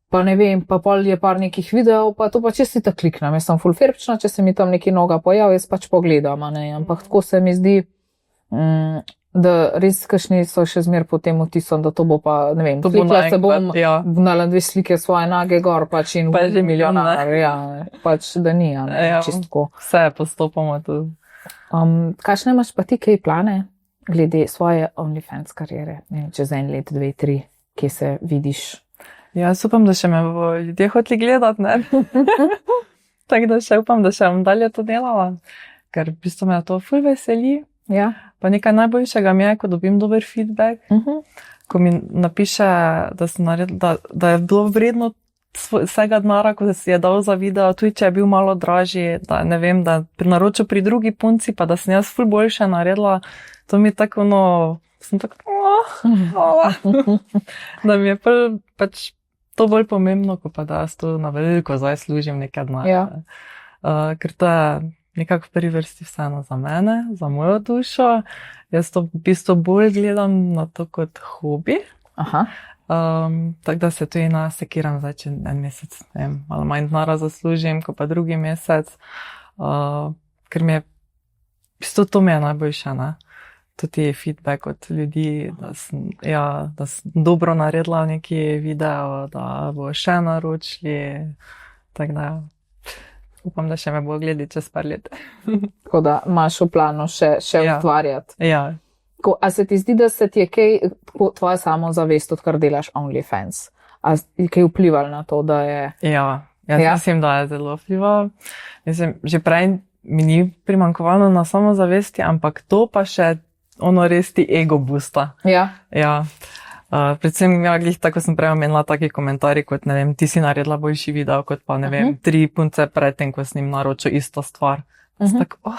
pa ne vem, pa pol je par nekih videov, pa to pa če si tako kliknem, jaz sem ful ferpčna, če se mi tam neki noga pojavi, jaz pač pogledam, ne, ampak tako se mi zdi, da res kakšni so še zmer po tem vtisom, da to bo pa, ne vem, klikla se bom na dve slike svoje nage gor, pač in pa že milijonar, pač da ni, ne, čistko. Vse postopamo tu. Kakšne imaš pa ti kaj plane glede svoje OnlyFans karijere, ne, čez 1 let, 2, 3, kje se vidiš? Ja, upam, da še me bo ljudje hoteli gledati, ne? Tako da še upam, da še bom dalje to delala, ker v bistvu me to ful veseli. Ja. Pa nekaj najboljšega mi je, ko dobim dober feedback, ko mi napiše, da je bilo vredno vsega denara, ko si je dal za video, tudi če je bil malo dražji, da ne vem, da naročil pri drugi punci, pa da sem jaz ful boljše naredila, to mi je tako, sem tako, hvala. Da mi je pač to bolj pomembno, ko pa da jaz to na veliko zdaj služim nekaj denarja. Ker to je nekako v prvi vrsti vseeno za mene, za mojo dušo. Jaz to v bistvu bolj gledam na to kot hobi. Tako da se tudi nasekiram zdaj, če en mesec, ne vem, malo manj denarja zaslužim, ko pa drugi mesec. Ker mi je, v bistvu to mi je najboljše, ne? Tudi feedback od ljudi, da sem dobro naredila neki video, da bo še naročili. Tako da upam, da še me bo gledati čez par let. Tako da imaš v planu še ustvarjati. Ja. A se ti zdi, da se ti je kaj tvoja samozavest, odkar delaš OnlyFans? A je kaj vplivalo na to, da je... Ja, mislim, da je zelo vplivalo. Mislim, že prej mi ni primanjkovalo na samozavesti, ampak to pa še res ti ego boosta. Ja. Predvsem, glih tako sem prej omenila taki komentarji, kot ne vem, ti si naredila boljši video, kot pa ne vem, 3 punce predtem, ko sem jim naročil isto stvar. Tako,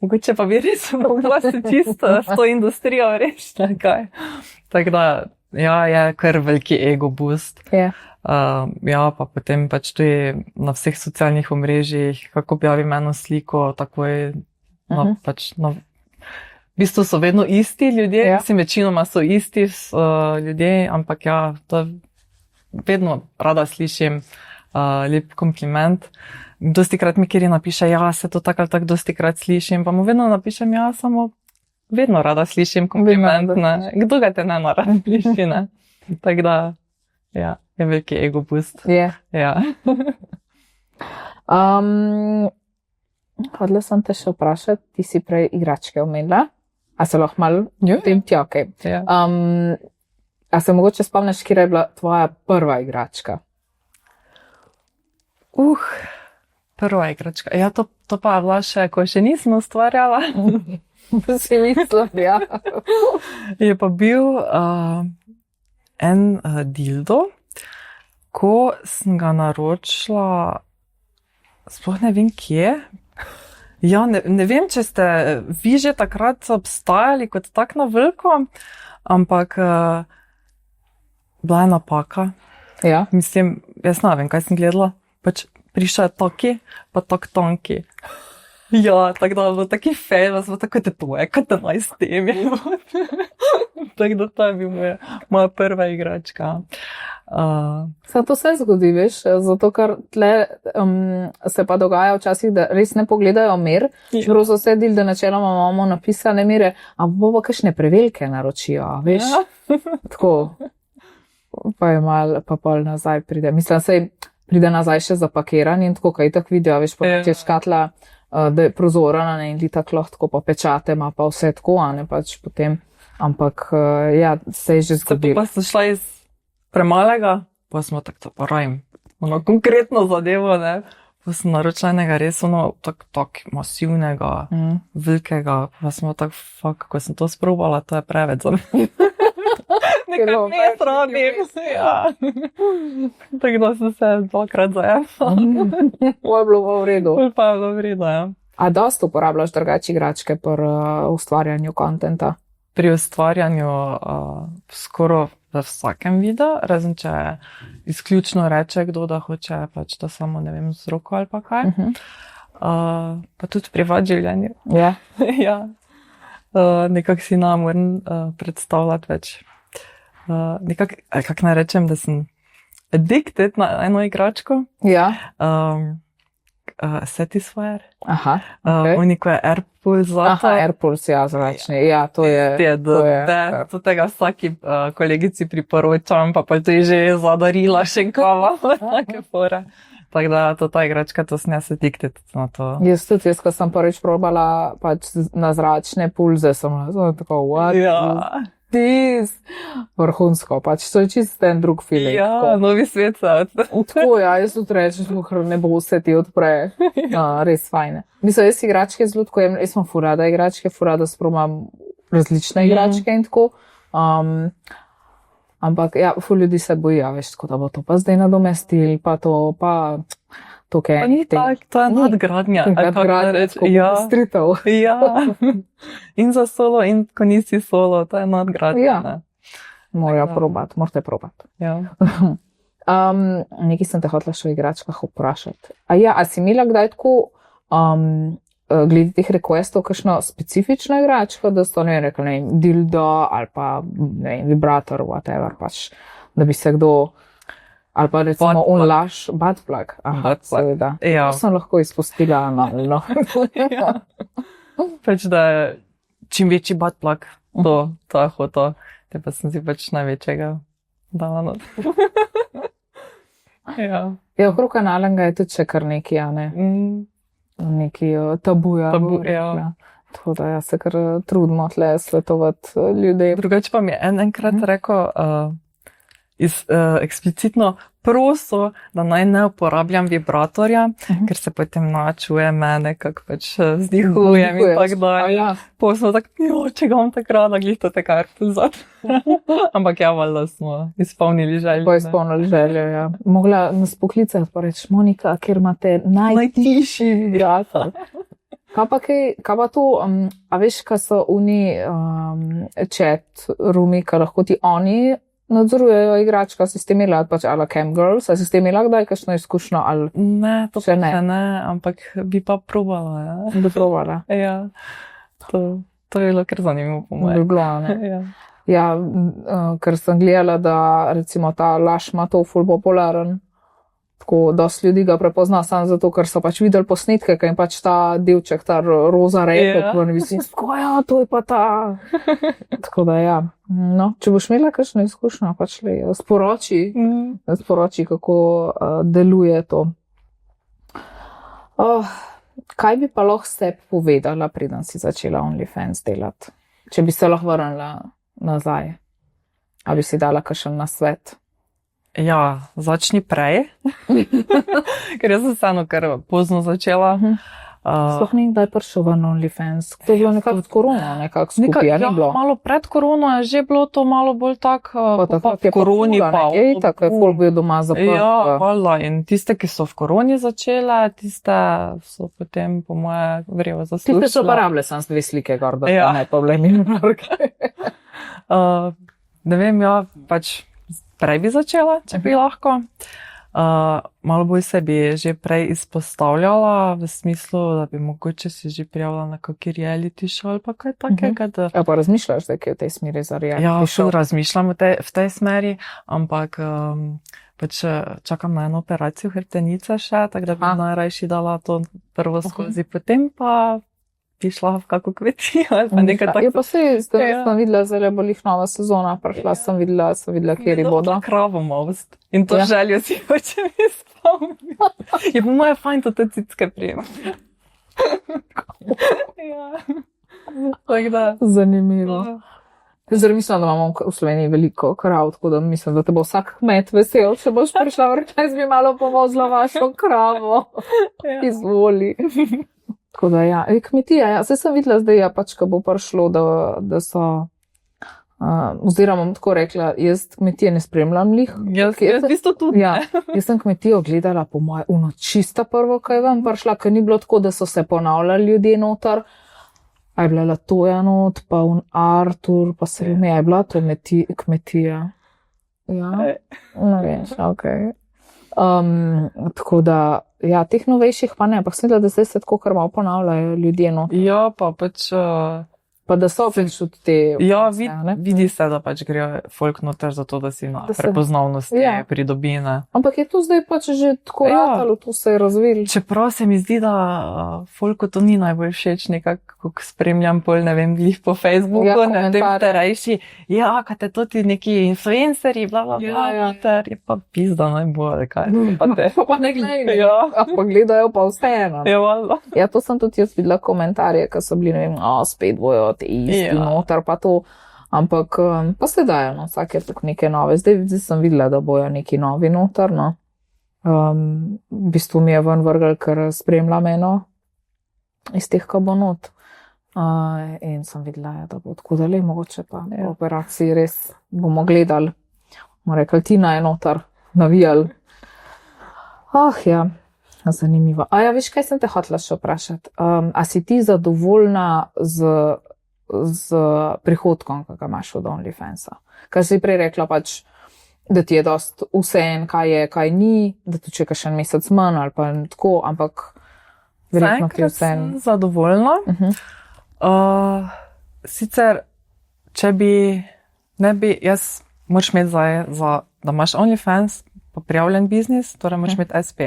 mogoče pa bi res mogla se čisto v to industrijo reči, nekaj. Tako da, je kar veliki ego boost. Pa potem pač tudi na vseh socialnih omrežjih, kako objavim eno sliko, takoj, v bistvu so vedno isti ljudje, mislim, večinoma so isti ljudje, ampak to vedno rada slišim lep kompliment. Dostikrat mi kjer napiše, se to tako ali tako dostikrat slišim, pa mu vedno napišem, samo vedno rada slišim kompliment, ne. Kdo ga te ne rada sliši, ne. Tako da, je veliki ego boost. Ja. Hodila sem te še vprašati, ti si prej igračke omenila. A se lahko malo v tem okej. A se mogoče spomniš, kje je bila tvoja prva igračka? Prva igračka. To pa je bila še, ko še nisem ustvarjala. Si mislim, Je pa bil en dildo, ko sem ga naročila, sploh ne vem kje. Ne vem, če ste vi že takrat obstajali kot tak na veliko, ampak bila je napaka. Mislim, jaz ne vem, kaj sem gledala. Pač prišel je taki, pa tak tanki. Tako da bilo taki fail, smo tako, da to je, kot da naj s tem je. Tako da to je bil moja prva igračka. To se zgodi, veš, zato ker tle se pa dogaja včasih, da res ne pogledajo mer, čeprav so vse da načeloma imamo napisane mere, a bo kakšne prevelike naročijo, veš. Tako, pa je mal, pa pol nazaj pride. Mislim, sej pride nazaj še zapakiran in tako, kaj tak vidijo, veš, pa je škatla, da je prozorana in li tako lahko pa pečate, ima pa vse tako, a ne pač potem, ampak se je že zgodilo. Pa so šla iz premalega, pa smo tako porajim, konkretno zadevo, ne, pa sem naročila enega res tako masivnega, velikega, pa smo tako, ko sem to sprobala, to je preveč za me. Nekaj metra rabim, Tako da sem se 2-krat zajela. To je bilo v redu. Pa je bilo v redu, A dosti uporabljaš drugače igračke pri ustvarjanju kontenta? Pri ustvarjanju skoraj v vsakem videu, razen če izključno reče kdo, da hoče pač da samo, ne vem, z roko ali pa kaj. Pa tudi privat življenje. Ja. Ja. Nekako si moram predstavljati več. Kako naj rečem, da sem addicted na eno igračko. Ja. Satisfyer. Aha. Okay. Oni, ko je AirPulse zlato. Aha, AirPulse, ja, zračni. Ja, to je. To tega vsaki kolegici priporočam, pa to je že zadarila še kava. Take fore. Tako da ta igračka, to sem jaz addicted na to. Jaz tudi, ko sem prvič probala pač na zračne pulze, sem tako, what is this? Vrhunsko, pač to je čisto en drug feeling. Ja, tako. Novi svet se. Tako, ja, jaz tudi rečem, ne bo se ti odpre. Res fajne. Mislim, jaz igračke zelo tako, jaz sem furada igračke, furada sprobam različne igračke in tako. Ampak, ja, ful ljudi se bojijo, veš, tako da bo to pa zdaj nadomestil, pa to, pa to, kaj. Pa ni tak, to je nadgradnja. Nadgradnja, tako popestritev. Ja. In za solo, in ko nisi solo, to je nadgradnja. Ja. Morate probati. Ja. Nekaj sem te hotela še o igračkah vprašati. A si imela kdaj tako, glede teh requestov, kakšno specifično igračko, da so, ne vem, dildo ali pa, ne vem, vibrator, whatever, pač, da bi se kdo, ali pa recimo unlaš, buttplug. Aha, seveda. Ja. To sem lahko izpustila analno. Ja. Pač, da je čim večji buttplug, to je hoto. Te pa sem si pač največjega dala not. Ja. Ja, okrog analnega je tudi še kar neki, a ne? Neki tabuja. Ja. Tako da se kar trudimo tle svetovati ljudem. Drugače pa mi je enkrat rekel eksplicitno prosil, da naj ne uporabljam vibratorja, ker se potem načuje mene, kako pač vzdihujem in tako dalje. Ja. Pa smo tako, če ga imam tako rada, glih to te kar pozad. Ampak ja, valjda smo izpolnili željo. Pa izpolnili željo, ja. Mogla nas poklicati pa reči, Monika, ker imate najtišji vibrator. Kaj pa to, a veš, kaj so oni chat roomi, kaj lahko ti oni nadzorujejo igračka, si ste imela pač ala Camgirls, a si ste imela kdaj kakšno izkušnjo ali ne, to še ne, ampak bi pa probala, ja. Bi probala. Ja, to je bilo kar zanimivo po mojem. Bi bilo, ne. Ja. Ja, ker sem gledala, da recimo ta laž ima to ful popularen, tako dosti ljudi ga prepozna samo zato, ker so pač videli posnetke, ker jim pač ta delček, ta roza repek, in mislim, ja, to je pa ta. Tako da ja. No, če boš imela kakšno izkušnjo, pač sporoči, kako deluje to. Kaj bi pa lahko sebi povedala, preden si začela OnlyFans delati? Če bi se lahko vrnila nazaj, a bi si dala kakšen nasvet? Ja, začni prej, ker jaz sem vseeno kar pozno začela. Sploh ni kdaj prišel v OnlyFans. To je bilo nekako s korono, nekako skupaj, ni bilo? Malo pred korono je že bilo to malo bolj tak, pa v koroni pa. Tako je pol bil doma zaprt. Ja, hvala. In tiste, ki so v koroni začele, tiste so potem, po moje, verjetno zaslužile. Tiste so pa rabile sam dve slike gor, da ja. Ne problemi. Ne vem, ja, pač prej bi začela, če bi lahko. Malo bolj se bi že prej izpostavljala v smislu, da bi mogoče se že prijavila na kakšen reality show ali pa kaj takega. Ja, pa razmišljaš, da je v tej smeri za reality show? Ja, razmišljam v tej smeri, ampak pač čakam na eno operacijo hrbtenice še, tako da bi najrajši dala to prvo skozi, potem pa bi šla v kako kmetijo ali pa nekaj tako. Ja, pa sem videla, zelo bo jih nova sezona, prišla sem videla, kjeri bodo. Kravo most. In to željo si hočem izpolniti. Je po moje fajn to te cicke prijemati. Ja. Tako da. Zanimivo. Zdaj mislim, da imamo v Sloveniji veliko krav, tako da mislim, da te bo vsak kmet vesel, če boš prišla vrti, jaz bi malo povozila vašo kravo. Izvoli. Tako da ja, kmetija, ja, vse sem videla zdaj, ja, pač, ko bo prišlo, da so, oziroma bom tako rekla, jaz kmetije ne spremljam lih. Jaz isto tudi. Ja, jaz sem kmetijo gledala po moje čista prvo, kaj vam prišla, ker ni bilo tako, da so se ponavljali ljudje noter. A je bila Latoja not, pa Artur, pa Selme, a je bila to kmetija. Ja, no veš, okej. Tako da, ja, teh novejših pa ne, ampak sem videla, da zdaj se tako kar malo ponavljajo ljudje, no. Ja, pa pač. Pa da so pač tudi te. Ja, ne? vidi se, da pač gre folk noter za to, da si na Da se- prepoznavnosti Ja. pridobi, ne. Ampak je to zdaj pač že tako Ja. ratalo, to se je razvilo. Čeprav se mi zdi, da folku to ni najbolj všeč, nekako, ko spremljam pol, ne vem, glih po Facebooku, Ja, ne vem, komentarje. starejši, ja, kaj te to ti neki influencerji, bla, bla, bla, Ja. noter, je pa pizda najbolj, kaj pa te. Pa ne gledaj. Ja. Pa gledajo pa vseeno. Ja, valjda. Ja, to sem tudi jaz videla komentarje, ki so bili, ne vem, spet bojo te isti Ja. noter, pa to. Ampak pa se dajo, no, vsake tako neke nove. Zdaj sem videla, da bojo neki novi noter, no. V bistvu mi je ven vrgel, ker spremljam eno iz teh kabonot. In sem videla, ja, da bo tako dalje, mogoče pa v operaciji res bomo gledali. Bomo rekli, Tina je noter, navijali. Ja. Zanimivo. Ja, veš, kaj sem te hotela še vprašati? A si ti zadovoljna z prihodkom, ki ga imaš od OnlyFansa? Kar si prej rekla, pač, da ti je dost vseeno, kaj je, kaj ni, da tu čekaš še en mesec manj ali pa tako, ampak verjetno ti je Zaenkrat sem vseeno. zadovoljna. Sicer, če bi, ne bi, jaz moraš imeti da imaš OnlyFans, pa prijavljen biznis, torej moraš imeti SP.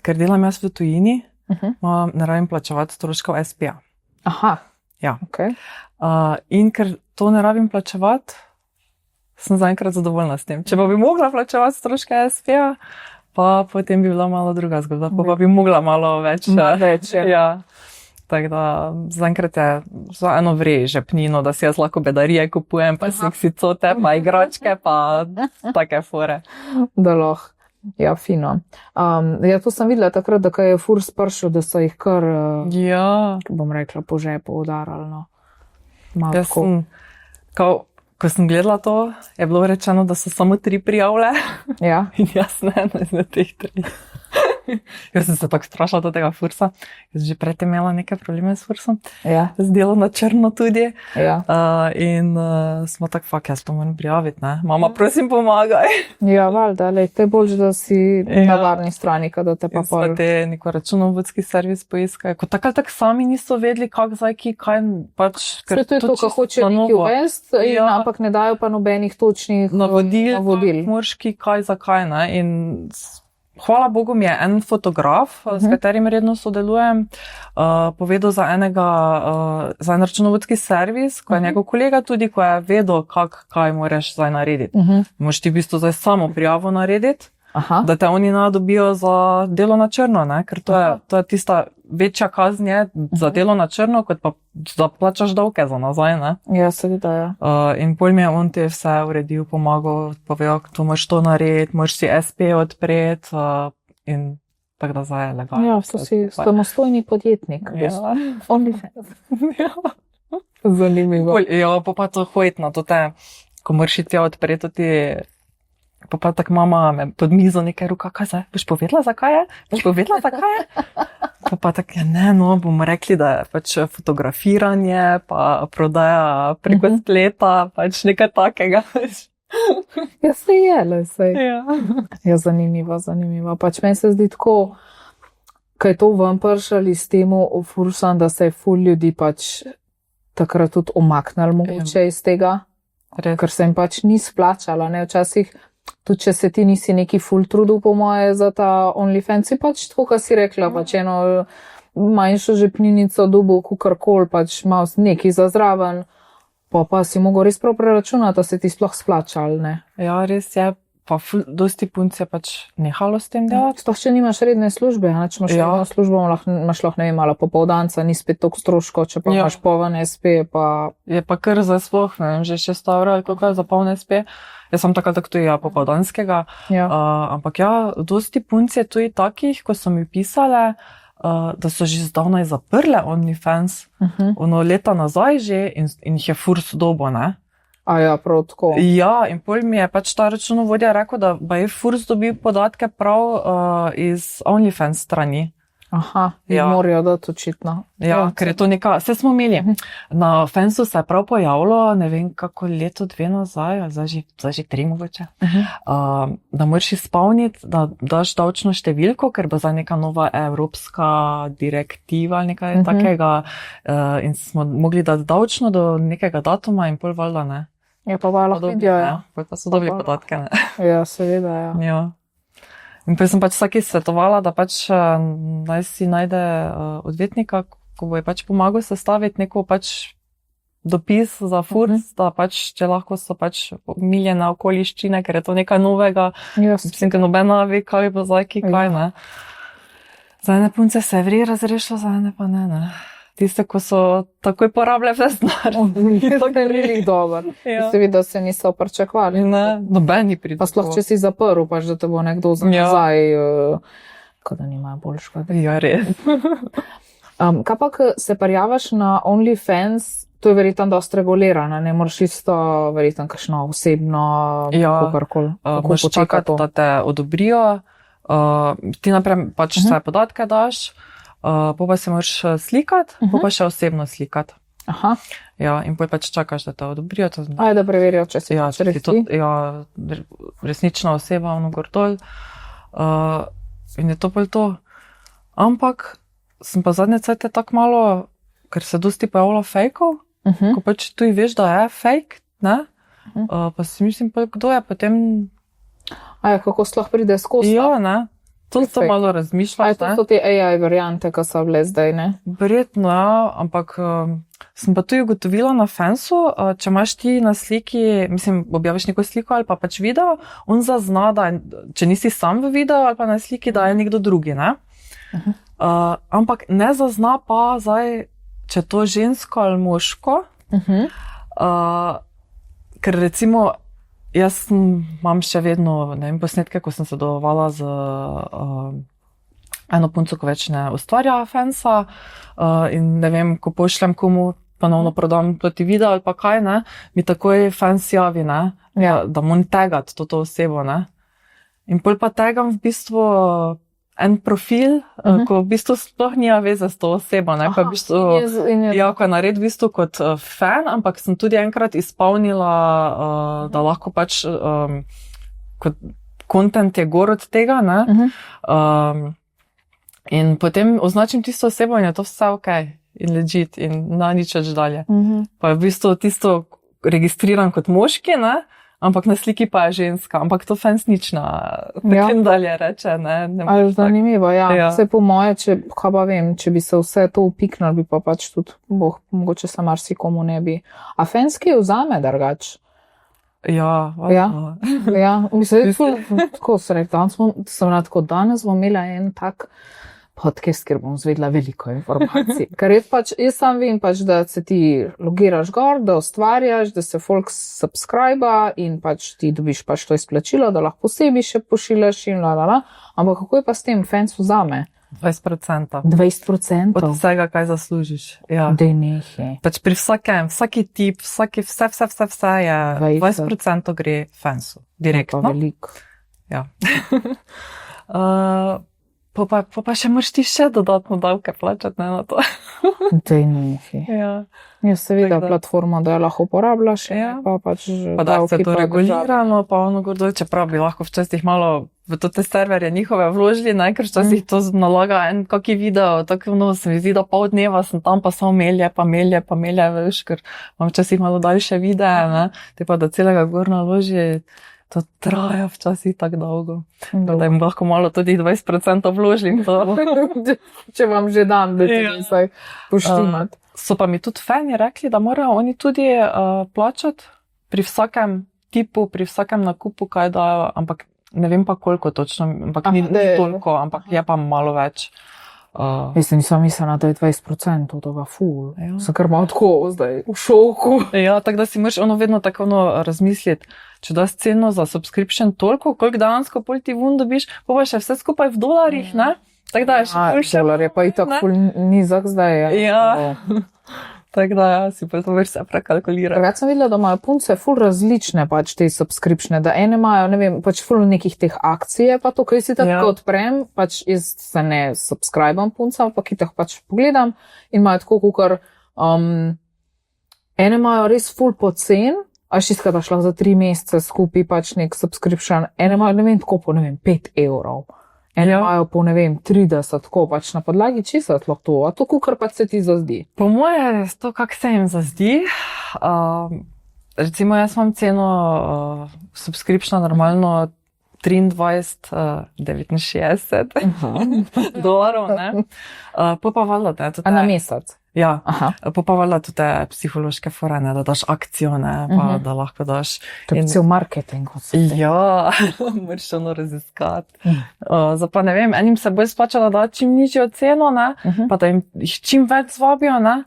Ker delam jaz v tujini, ne rabim plačevati stroškov SP-ja. Aha. Ja. Okay. In ker to ne rabim plačevati, sem zaenkrat zadovoljna s tem. Če pa bi mogla plačevati stroške SP-ja, pa potem bi bila malo druga zgodba, pa bi mogla malo več. Ja. Tako da zaenkrat je za eno vrej žepnino, da si jaz lahko bedarije kupujem, pa seksi cote, pa igračke, pa take fore. Da lahko. Ja, fino. Ja, to sem videla takrat, da je Furs prišel, da so jih kar, Ja. bom rekla, po žepu udarali. No. Malo Jaz tako. sem, ko sem gledala to, je bilo rečeno, da so samo 3 prijavile. Ja. In jaz ne, ena izmed teh 3. Jaz sem se tako strašila do tega Fursa. Jaz že predtem imela neke probleme s Fursom. Ja. Z delom na črno tudi. Ja. In smo tako, fak, jaz pa moram prijaviti, ne. Mama, prosim, pomagaj. Ja, valjda, lej, te bolj, da si na varni strani, kada te pa In smo pol. te neko računovodski servis poiskali. Ko tako ali tako sami niso vedeli, kako zdaj, kaj pač. Vse to je to, ko hoče neki uvesti, ampak ne dajo pa nobenih točnih navodil. navodil. Moški, kaj, zakaj, ne. In hvala Bogu mi je en fotograf, s katerim redno sodelujem, povedal za za en računovodski servis, ko je njegov kolega tudi, ko je vedel, kaj moraš zdaj narediti. Moraš ti v bistvu zdaj samo prijavo narediti, da te oni ne dobijo za delo na črno, ne? Ker to je tista večja kaznje za delo na črno, kot pa da plačaš davke za nazaj, ne? Ja, seveda, ja. In pol mi je on te vse uredil, pomagal, povedal, tu moraš to narediti, moraš si SP odpreti, in tako da zdaj je legalno. Ja, so si samostojni podjetnik. Ja. OnlyFans. Ja. Zanimivo. Ja, pa to hojt na to te, ko moraš iti odpreti ti, pa tako mama me pod mizo nekaj ruka, kaj zdaj, boš povedala, zakaj je? Boš povedala, zakaj je? Pa tako, ja ne, no, bomo rekli, da je pač fotografiranje, pa prodaja preko spleta, pač nekaj takega. Ja, se je, le, sej. Ja. Ja, zanimivo, zanimivo. Pač meni se zdi tako, kaj to vam pršali s temu Fursom, da se je ful ljudi pač takrat tudi omaknili mogoče iz tega, ker se jim pač ni splačala, ne, včasih, tudi če se ti nisi neki ful trudil po moje za ta OnlyFans, si pač tako, kar si rekla, pač eno manjšo žepninico dobil, kukarkoli, pač malo neki za zraven, pa si mogel res prav preračunati, da se ti sploh splačal, ne. Ja, res je, pa dosti punc je pač nehalo s tem delati. Sploh če nimaš redne službe, če imaš redno službo, imaš lahko, ne vem, malo popoldanca, ni spet toliko stroškov, če pa imaš poln SP, pa... Je pa kar zdaj sploh, ne vem, že 600 € ali koliko je za poln SP. Jaz sem tako tudi popoldanskega, ampak ja, dosti punc je tudi takih, ko so mi pisale, da so že zdavnaj zaprle OnlyFans, ono leta nazaj že in jih je Furs dobo, ne? A ja, prav tako. Ja, in pol mi je pač ta računovodja rekel, da je Furs dobil podatke prav iz OnlyFans strani. Aha, Ja. morajo dati očitno. Ja, ker je to neka, vse smo imeli. Na Fansu se je prav pojavilo, ne vem kako leto, 2 nazaj, ali zdaj že 3 mogoče, da moraš izpolniti, da daš davčno številko, ker bo zdaj neka nova evropska direktiva ali nekaj takega, in smo mogli dati davčno do nekega datuma in pol valjda ne. Je pa lahko vidijo, ja. Pol pa so dobili podatke, ne. Ja, seveda, ja. Ja. In pa sem pač vsaki svetovala, da pač naj si najde odvetnika, ko bo je pač pomagal sestaviti neko pač dopis za FURS, da pač, če lahko so pač omiljene okoliščine, ker je to nekaj novega. Mislim, da nobena ve, kaj bo zdaj, kaj ne. Za ene punce se je vri razrešilo, za ene pa ne. Tiste, ko so takoj porabile vse znar. To je really dobro. Seveda se niso pričakovali. Ne, nobeni pride. Pa sploh, če si zaprl, pač, da te bo nekdo za nazaj, ko da nimajo boljšega. Ja, res. Kaj pa, ko se prijavaš na OnlyFans, to je verjetno dosti regulirano, ne moraš isto verjetno kakšno osebno, kakorkoli. Moraš čakati, da te odobrijo. Ti naprej pač vse podatke daš. Pa se moraš slikati, pa še osebno slikati. Aha. Ja, in potem pač čakaš, da te odobrijo. Da preverijo, če si resnična oseba, ono gor dol. In je to bolj to. Ampak sem pa zadnje cajte tako malo, ker se dosti pojavilo fejkov, ko pač tu veš, da je fejk, ne? Pa si mislim, kdo je potem... kako sploh pride skozi? Ja, ne? To so malo razmišljati. To so te AI variante, ki so bile zdaj, ne? Verjetno, ja, ampak sem pa tudi ugotovila na Fansu, če imaš ti na sliki, mislim, objaviš neko sliko ali pa pač video, on zazna, da če nisi sam v videu ali pa na sliki, da je nekdo drugi, ne? Ampak ne zazna pa zdaj, če to žensko ali moško, ker recimo jaz imam še vedno, ne vem, posnetke, ko sem sodelovala z eno punco, ko več ne ustvarja Fansa, in ne vem, ko pošljem komu, ponovno prodam proti video ali pa kaj, ne, mi takoj Fans javi, ne, da moram tagati to osebo, ne. In pol pa tagam v bistvu en profil, ko v bistvu sploh nima veze s to osebo, ne, ko je v bistvu, ko je nared v bistvu kot fan, ampak sem tudi enkrat izpolnila, da lahko pač kot content je gor od tega, ne, in potem označim tisto osebo in je to vse okej, in legit, in na nič več dalje. Pa je v bistvu tisto registriran kot moški, ne, ampak na sliki pa je ženska, ampak to Fans nič potem dalje reče, ne. Ali zanimivo, ja. Vse po moje, kaj pa vem, če bi se vse to upiknil, bi pa pač tudi, mogoče se marsikomu ne bi. A Fans ki jo vzame drugač? Ja. Mislim, tako se rekel, danes bom imela en tak podcast, kjer bom zvedla veliko informacij. Ker jaz sam vem pač, da se ti logiraš gor, da ustvarjaš, da se folk subscriba in pač ti dobiš pač to izplačilo, da lahko sebi še pošiljaš in ampak kako je pa s tem Fans vzame? 20%. 20%? Od vsega, kaj zaslužiš. Ja. Dej nehe. Pač pri vsaki tip, vse je 20% gre Fansu. Direktno. Pa veliko. Ja. Pa še moraš ti še dodatno davke plačati, ne, na to. Dej nehe. Ja. Jaz seveda platforma, da jo lahko uporabljaš, pa pač davki. Pa da se to regulirano, pa ono gordo, čeprav bi lahko včasih malo v te serverje njihove vložili, ne, ker včasih to nalaga en kaki video, tako se mi zdi, da pol dneva sem tam pa samo melje, veš, ker imam včasih malo daljše videe, ne, te pa da celega gor naloži, to traja včasih tako dolgo. Da jim lahko malo tudi 20% vložim. Če vam že dam, da te nisaj poštimati. So pa mi tudi fani rekli, da morajo oni tudi plačati pri vsakem tipu, pri vsakem nakupu, kaj dajo, ampak ne vem pa koliko točno, ampak ni toliko, ampak je pa malo več. Jaz nisem mislila, da je 20% od tega ful. Sem kar malo tako zdaj v šoku. Ja, tako da si moraš ono tako razmisliti, če daš ceno za subscription toliko, koliko dejansko pol ti vun dobiš, pa še vse skupaj v dolarjih, ne? Tako da je še ful še. Dolar je pa itak ful nizak zdaj. Ja. Tako da, ja, si pa to vse prekalkulirati. Jaz sem videla, da imajo punce ful različne pač te subscriptione, da ene imajo, ne vem, pač ful nekih teh akcije, pa to, kaj si tako odprem, pač jaz se ne subscribam puncam, pa ki teh pač pogledam in imajo tako, kukor, ene imajo res ful pocen, a šistka da šla za 3 mesece skupaj pač nek subscription, ene imajo, ne vem, tako po, ne vem, 5 evrov. Ene imajo po, ne vem, 30, tako pač na podlagi česa lahko to, a to kukor pač se ti zazdi. Po moje je to, kak se jim zazdi. Recimo, jaz imam ceno subscriptiona normalno 23,69 dolarov, ne. Pa valjda, ne. A na mesec? Ja, pa valjda tudi psihološke fore, ne, da daš akcijo, ne, pa da lahko daš. To je cel marketing. Ja, moraš ono raziskati. Zdaj pa ne vem, enim se bolj splača, da da čim nižjo ceno, ne, pa da jim čim več zvabijo, ne.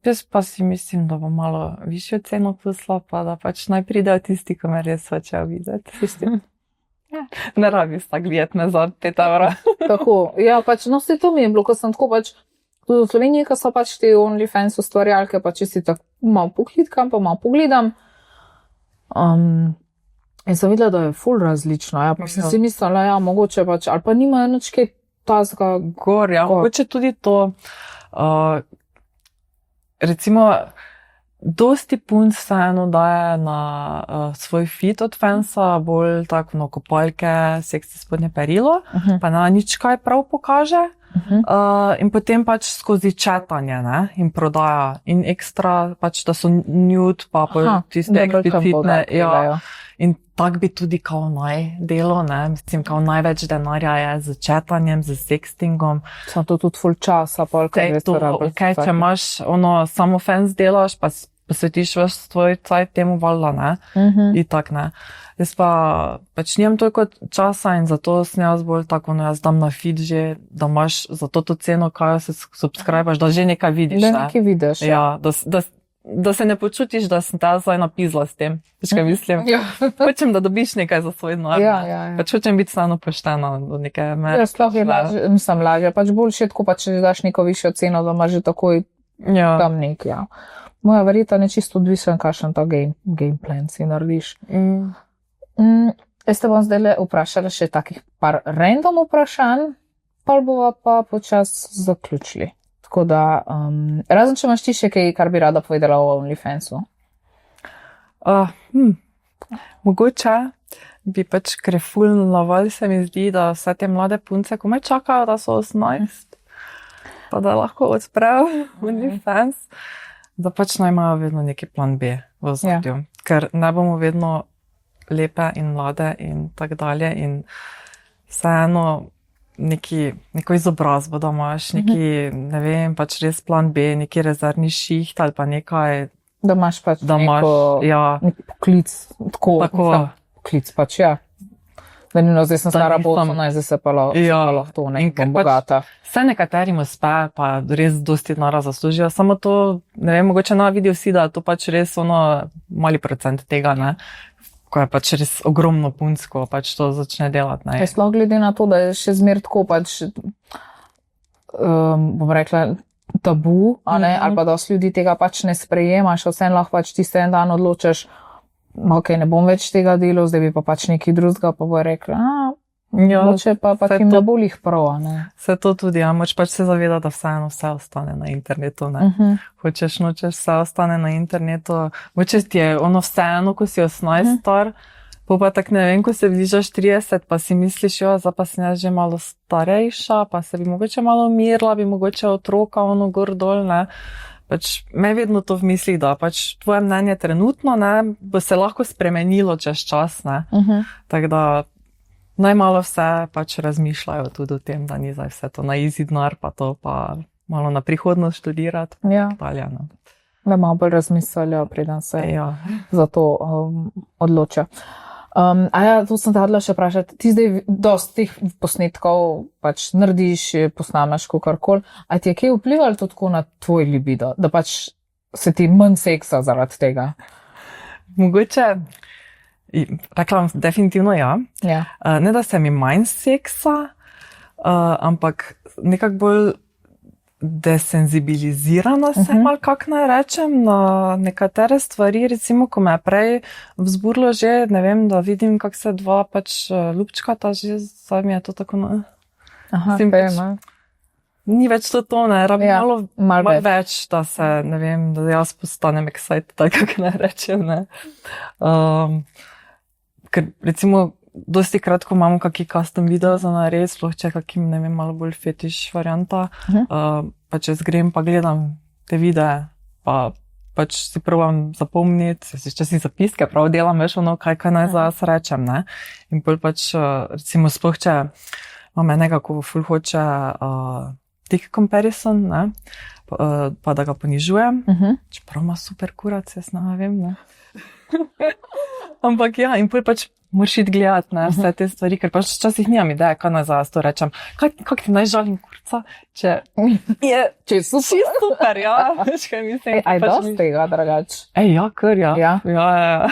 Jaz pa si mislim, da bo malo višjo ceno pustila, pa da pač naj pridejo tisti, ko me res hočejo videti. Ne rabi sta gledati me za 5 evrov. Tako, ja, pač, no, to mi je bilo, ko sem tako pač, tudi v Sloveniji, ko so pač te OnlyFans ustvarjalke, pa če si tako malo poklitkam, pa malo pogledam. In sem videla, da je ful različno, ja, pa sem si mislila, ja, mogoče pač, ali pa nimajo nič kaj tazga gor, ja, mogoče tudi to, recimo, dosti punc vseeno daje na svoj feed od fansa, bolj tako, no, kopalke, seksi spodnje perilo, pa na nič kaj prav pokaže. In potem pač skozi četanje, ne, in prodaja, in ekstra pač, da so nude, pa tiste eksplicitne, ja, in tak bi tudi kao naj delo, ne, mislim, kao največ denarja je z četanjem, z sextingom. Samo to tudi ful časa, pa kaj to, če imaš ono, samo fans delaš, pa posvetiš vas tvoj cajt temu valjda, ne, in tak, ne. Jaz pa pač nimam toliko časa in zato sem jaz bolj tako, no, jaz dam na feed že, da imaš za to ceno, kaj se subscribaš, da že nekaj vidiš, ne. Da nekaj vidiš, ja. Da se ne počutiš, da sem te zdaj napizla s tem, veš kaj mislim. Hočem, da dobiš nekaj za svoj denar. Ja. Pač hočem biti stvarno poštena do neke mere. Ja, sploh je lažje, pač boljše tako, pa če daš neko višjo ceno, da imaš že takoj tam nek, ja. Moja verjeta ne čisto odvisen, kakšen ta game plan si narediš. Jaz te bom zdaj vprašala še takih par random vprašanj, pa bova pa počas zaključili. Tako da, razen če imaš ti še kaj, kar bi rada povedala o OnlyFansu? Mogoče bi pač krefulno naval se mi zdi, da vse te mlade punce komaj čakajo, da so 18, pa da lahko odprejo OnlyFans, da pač naj imajo vedno neki plan B v ozadju, ker ne bomo vedno lepe in mlade in tak dalje in vseeno neko izobrazbo, da imaš neki, ne vem, pač res plan B, neki rezervni šiht ali pa nekaj. Da imaš pač nek poklic, tako. Poklic pač, ja. Da ni zdaj sem stara botona, zdaj se pa lahko to nekaj bom bogata. Vse nekaterim uspe, pa res dosti denarja zaslužijo, samo to, ne vem, mogoče vidijo vsi, da to pač res mali procent tega, ne. Ko je pač res ogromno punc, ko pač to začne delati. Jaz sploh glede na to, da je še zmer tako pač, bom rekla, tabu, ali pa da s ljudi tega pač ne sprejemaš, vsem lahko pač tiste en dan odločeš, ok, ne bom več tega delal, zdaj bi pa pač nekaj drugega, pa bo rekla, mogoče pa jim ne bo jih prav, ne. Se to tudi, ja, moč pač se zaveda, da vseeno vse ostane na internetu, ne. Hočeš, nočeš, vse ostane na internetu, moče ti je vseeno, ko si 18 star, pa tak ne vem, ko se bližaš 30, pa si misliš, zdaj pa si ne že malo starejša, pa se bi mogoče malo umirila, bi mogoče otroka gor dol, ne. Pač me vedno to v mislih, da pač tvoje mnenje trenutno, ne, bo se lahko spremenilo čez čas, ne. Tako da najmalo vse pač razmišljajo tudi o tem, da ni zdaj vse to na easy denar, pa to pa malo na prihodnost študirati. Ja. Da malo bolj razmislijo, preden se za to odloča. To sem te hodila še vprašati, ti zdaj dosti teh posnetkov pač narediš, posnameš kakorkoli, a ti je kaj vplivalo to tako na tvoj libido, da pač se ti manj seksa zaradi tega? Mogoče, rekla vam definitivno ja. Ne da se mi manj seksa, ampak nekako bolj desenzibilizirana sem, ali kako naj rečem, na nekatere stvari, recimo, ko me je prej vzburilo že, ne vem, da vidim, kako se dva pač ljubčkata, že zdaj mi je to tako, Aha, Mislim, vem, ni več to, ne, rabim Ja, malo več, da se, ne vem, da jaz postanem excited, tako kako naj rečem, ne. Ker recimo, dosti krat, ko imamo kaki custom video za narediti, sploh če kakim, ne vem, malo bolj fetiš varianta, pa če grem pa gledam te videe, pa pač si probam zapomniti, če si zapiske prav delam, veš ono, kaj naj za jaz rečem, ne. In pol pač, recimo, sploh če imam enega, ko ful hoče tick comparison, ne, pa da ga ponižujem, čeprav ima super kurac, jaz ne vem, ne. Ampak ja, in pol pač moraš iti gledati, ne, vse te stvari, ker pač včasih nimam ideje, kaj naj za jaz to rečem. Kako ti naj žalim kurca, če je super, ja, veš kaj mislim. Aj dosti tega, drugač. Ja, kar, ja. Ja.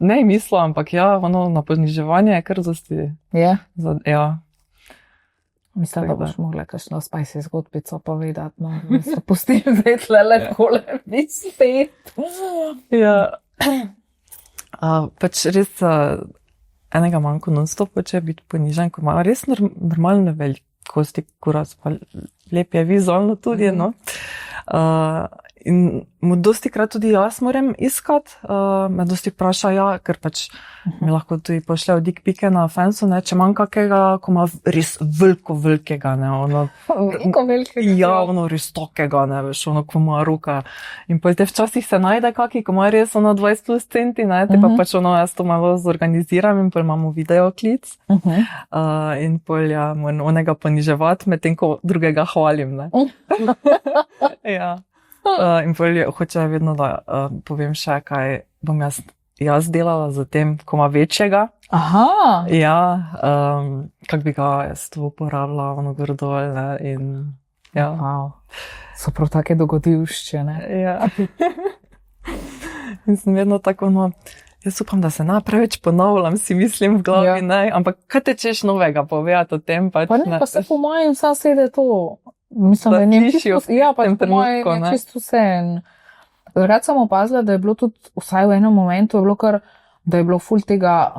Ne mislim, ampak ja, ono na poniževanje je kar dosti. Je? Ja. Mislim, da boš mogla kakšno spicy zgodbico povedati, no, da se pustim zdaj tlele takole biti spet. Ja. Pač res enega manjko non-stop hoče biti ponižen, ko ima res normalne velikosti kurac, pa lep je vizualno tudi, no. In mu dosti krat tudi jaz moram iskati, me dosti vpraša, ja, ker pač mi lahko tudi pošljajo dick pike na fansu, ne, če imam kakega, ko ima res velikega, ne, ono. Velikega. Ja, ono res takega, ne, veš, ono, ko ima roka. In pol te včasih se najde kaki, ko ima res ono 20 plus centi, ne, te pa pač ono, jaz to malo zorganiziram in pol imamo videoklic. In pol ja, moram onega poniževati, medtem ko drugega hvalim, ne. Ja. In pol hoče vedno, da povem še, kaj bom jaz delala za tem, ko ima večjega. Aha. Ja, kako bi ga jaz to uporabila, ono gordol, ne, in ja. Wow. So prav take dogodivščine. Ja. In sem vedno tako, no, jaz upam, da se preveč ponavljam, si mislim v glavi, ne, ampak kaj te češ novega povedati o tem, pač ne. Pa ne, pa se po mojem vsa sede to. Mislim, da je njem čisto, ja, pa po mojem je čisto vse. Rad sem opazila, da je bilo tudi, vsaj v enem momentu, da je bilo ful tega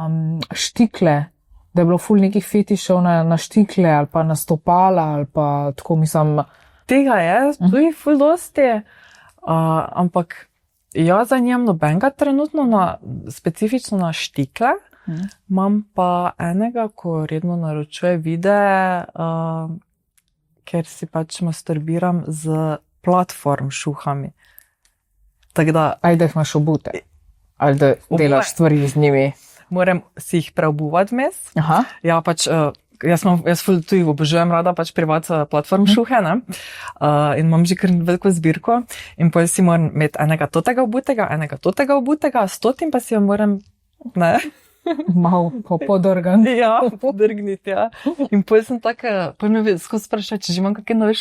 štikle, da je bilo ful nekih fetišev na štikle, ali pa na stopala, ali pa tako, mislim. Tega je, tudi ful dosti, ampak jaz za njem nobenega trenutno specifično na štikle, imam pa enega, ko redno naročuje videe, ker si pač masturbiram z platform šuhami. Tako da... Ali da jih imaš obute? Ali da delaš stvari z njimi? Moram si jih preobuvati vmes. Aha. Ja, pač, jaz tudi obožujem rada pač privat platform šuhe, ne? In imam že kar veliko zbirko. In potem si moram imeti enega totega obutega, 100 pa si jo moram, ne... Malo podrgniti. Ja, podrgniti, ja. In potem sem tako, potem me skozi sprašati, če že imam kakšne nove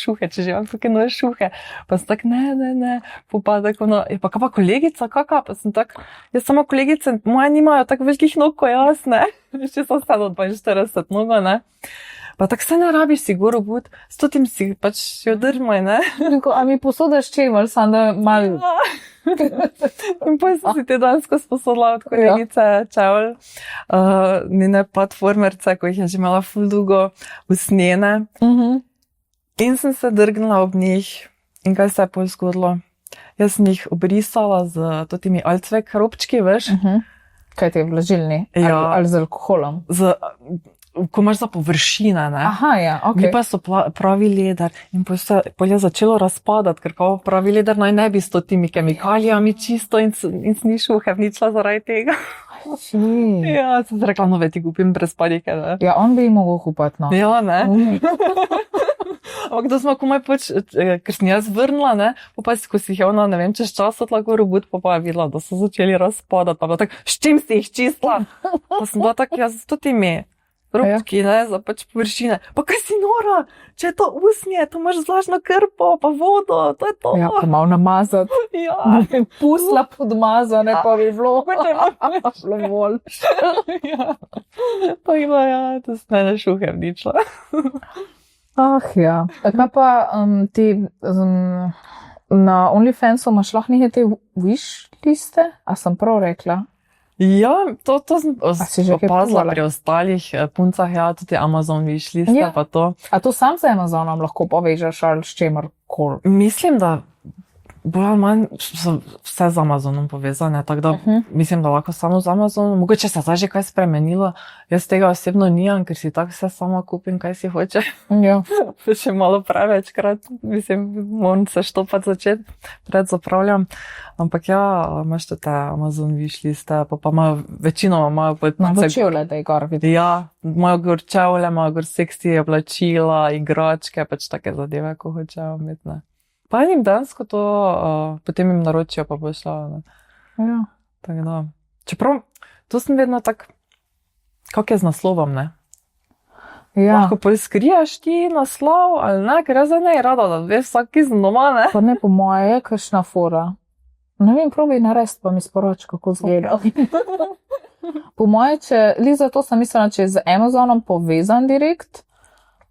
šuhe, pa sem tako, ne, pa tako, no, pa kaj pa kolegica, kaka, pa sem tako, jaz samo kolegice, moje nimajo tako velikih nog, ko jaz, ne, še sem sedel 42 nogo, ne. Pa tako se ne rabiš si gor obut, 100 si pač jo držmaj, ne. A mi posodaš čevelj, sam da malo... In potem sem si te dansko sposodila od kolegice čevelj, njene platformerce, ko jih je že imela ful dolgo usnjene. In sem se drgnila ob njih. In kaj se je pol zgodilo? Jaz sem jih obrisala z totimi alcvek robčki, veš? Kaj ti je vlažilni? Ali z alkoholom? Ko imaš za površine, ne? Aha, ja, ok. Mi pa so pravi leder in pol je začelo razpadati, ker kao pravi leder naj ne bi s totimi kemikalijami čisto in sem ni šuhevničila zaradi tega. Ja, sem se rekla, no, ti kupim brez panike, ne? Ja, on bi jih mogel kupati, no. Ja, ne? Ampak da smo komaj ker sem jaz vrnila, ne, pa ko si jih ona, ne vem, čez čas odlako robot, pa je videla, da so začeli razpadati, pa bila tako, s čim si jih čistila? Pa sem bila tako, jaz s totimi robčki, ne, za pač površine. Pa kaj si nora? Če je to usnje, to imaš vlažno krpo, pa vodo, to je to. Ja, pa malo namazati. Ja. Pusla podmazane, pa bi bilo. Šlo vol. Ja. Pa ima, ja, to se ne šuhevničila. Ja. Kaj pa ti na OnlyFansu imaš lahko neke te wish liste? A sem prav rekla? Ja, to sem si že kaj opazila provala? pri ostalih puncah, ja, tudi Amazon wishliste Ja. pa to. A to sam z Amazonom lahko povežeš ali s čemerkoli? Mislim, da bolj ali manj so vse z Amazonom povezane, tako da mislim, da lahko samo z Amazonom. Mogoče se zdaj že kaj spremenilo. Jaz tega osebno nimam, ker si tako vse sama kupim, kaj si hoče. Ja. Še malo prevečkrat, mislim, moram se štopati začeti, pred zapravljam. Ampak ja, imaš te Amazon wishliste, pa imajo, večinoma imajo Na počevle, da je gor vidim. Ja, imajo gor čevlje, imajo gor seksi oblačila, igračke, pač take zadeve, ko hočejo imeti, ne. Pa enim dansko to, potem jim naročijo, pa pošljajo, ne. Ja. Tako da. Čeprav, to sem vedno tak, kak je z naslovom, ne. Ja. Lahko pol skriješ ti naslov, ali ne, ker jaz zdaj ne rada, da veš vsaki znova, ne. Pa ne po moje je kakšna fora. Ne vem, probi narediti, pa mi sporoči, kako zgleda. Po moje, li zato sem mislila, če je z Amazonom povezan direkt,